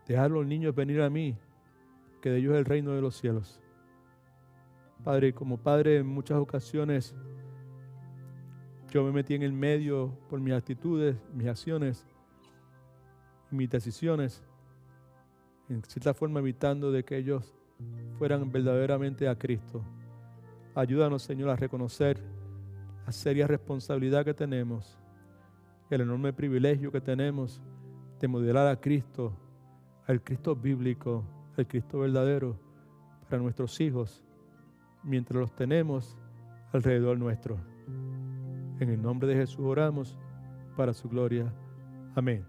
A: dejad a los niños venir a mí, que de ellos es el reino de los cielos. Padre, como padre en muchas ocasiones yo me metí en el medio por mis actitudes, mis acciones, mis decisiones, en cierta forma evitando de que ellos fueran verdaderamente a Cristo. Ayúdanos, Señor, a reconocer la seria responsabilidad que tenemos, el enorme privilegio que tenemos de modelar a Cristo, al Cristo bíblico, al Cristo verdadero, para nuestros hijos, mientras los tenemos alrededor nuestro. En el nombre de Jesús oramos, para su gloria. Amén.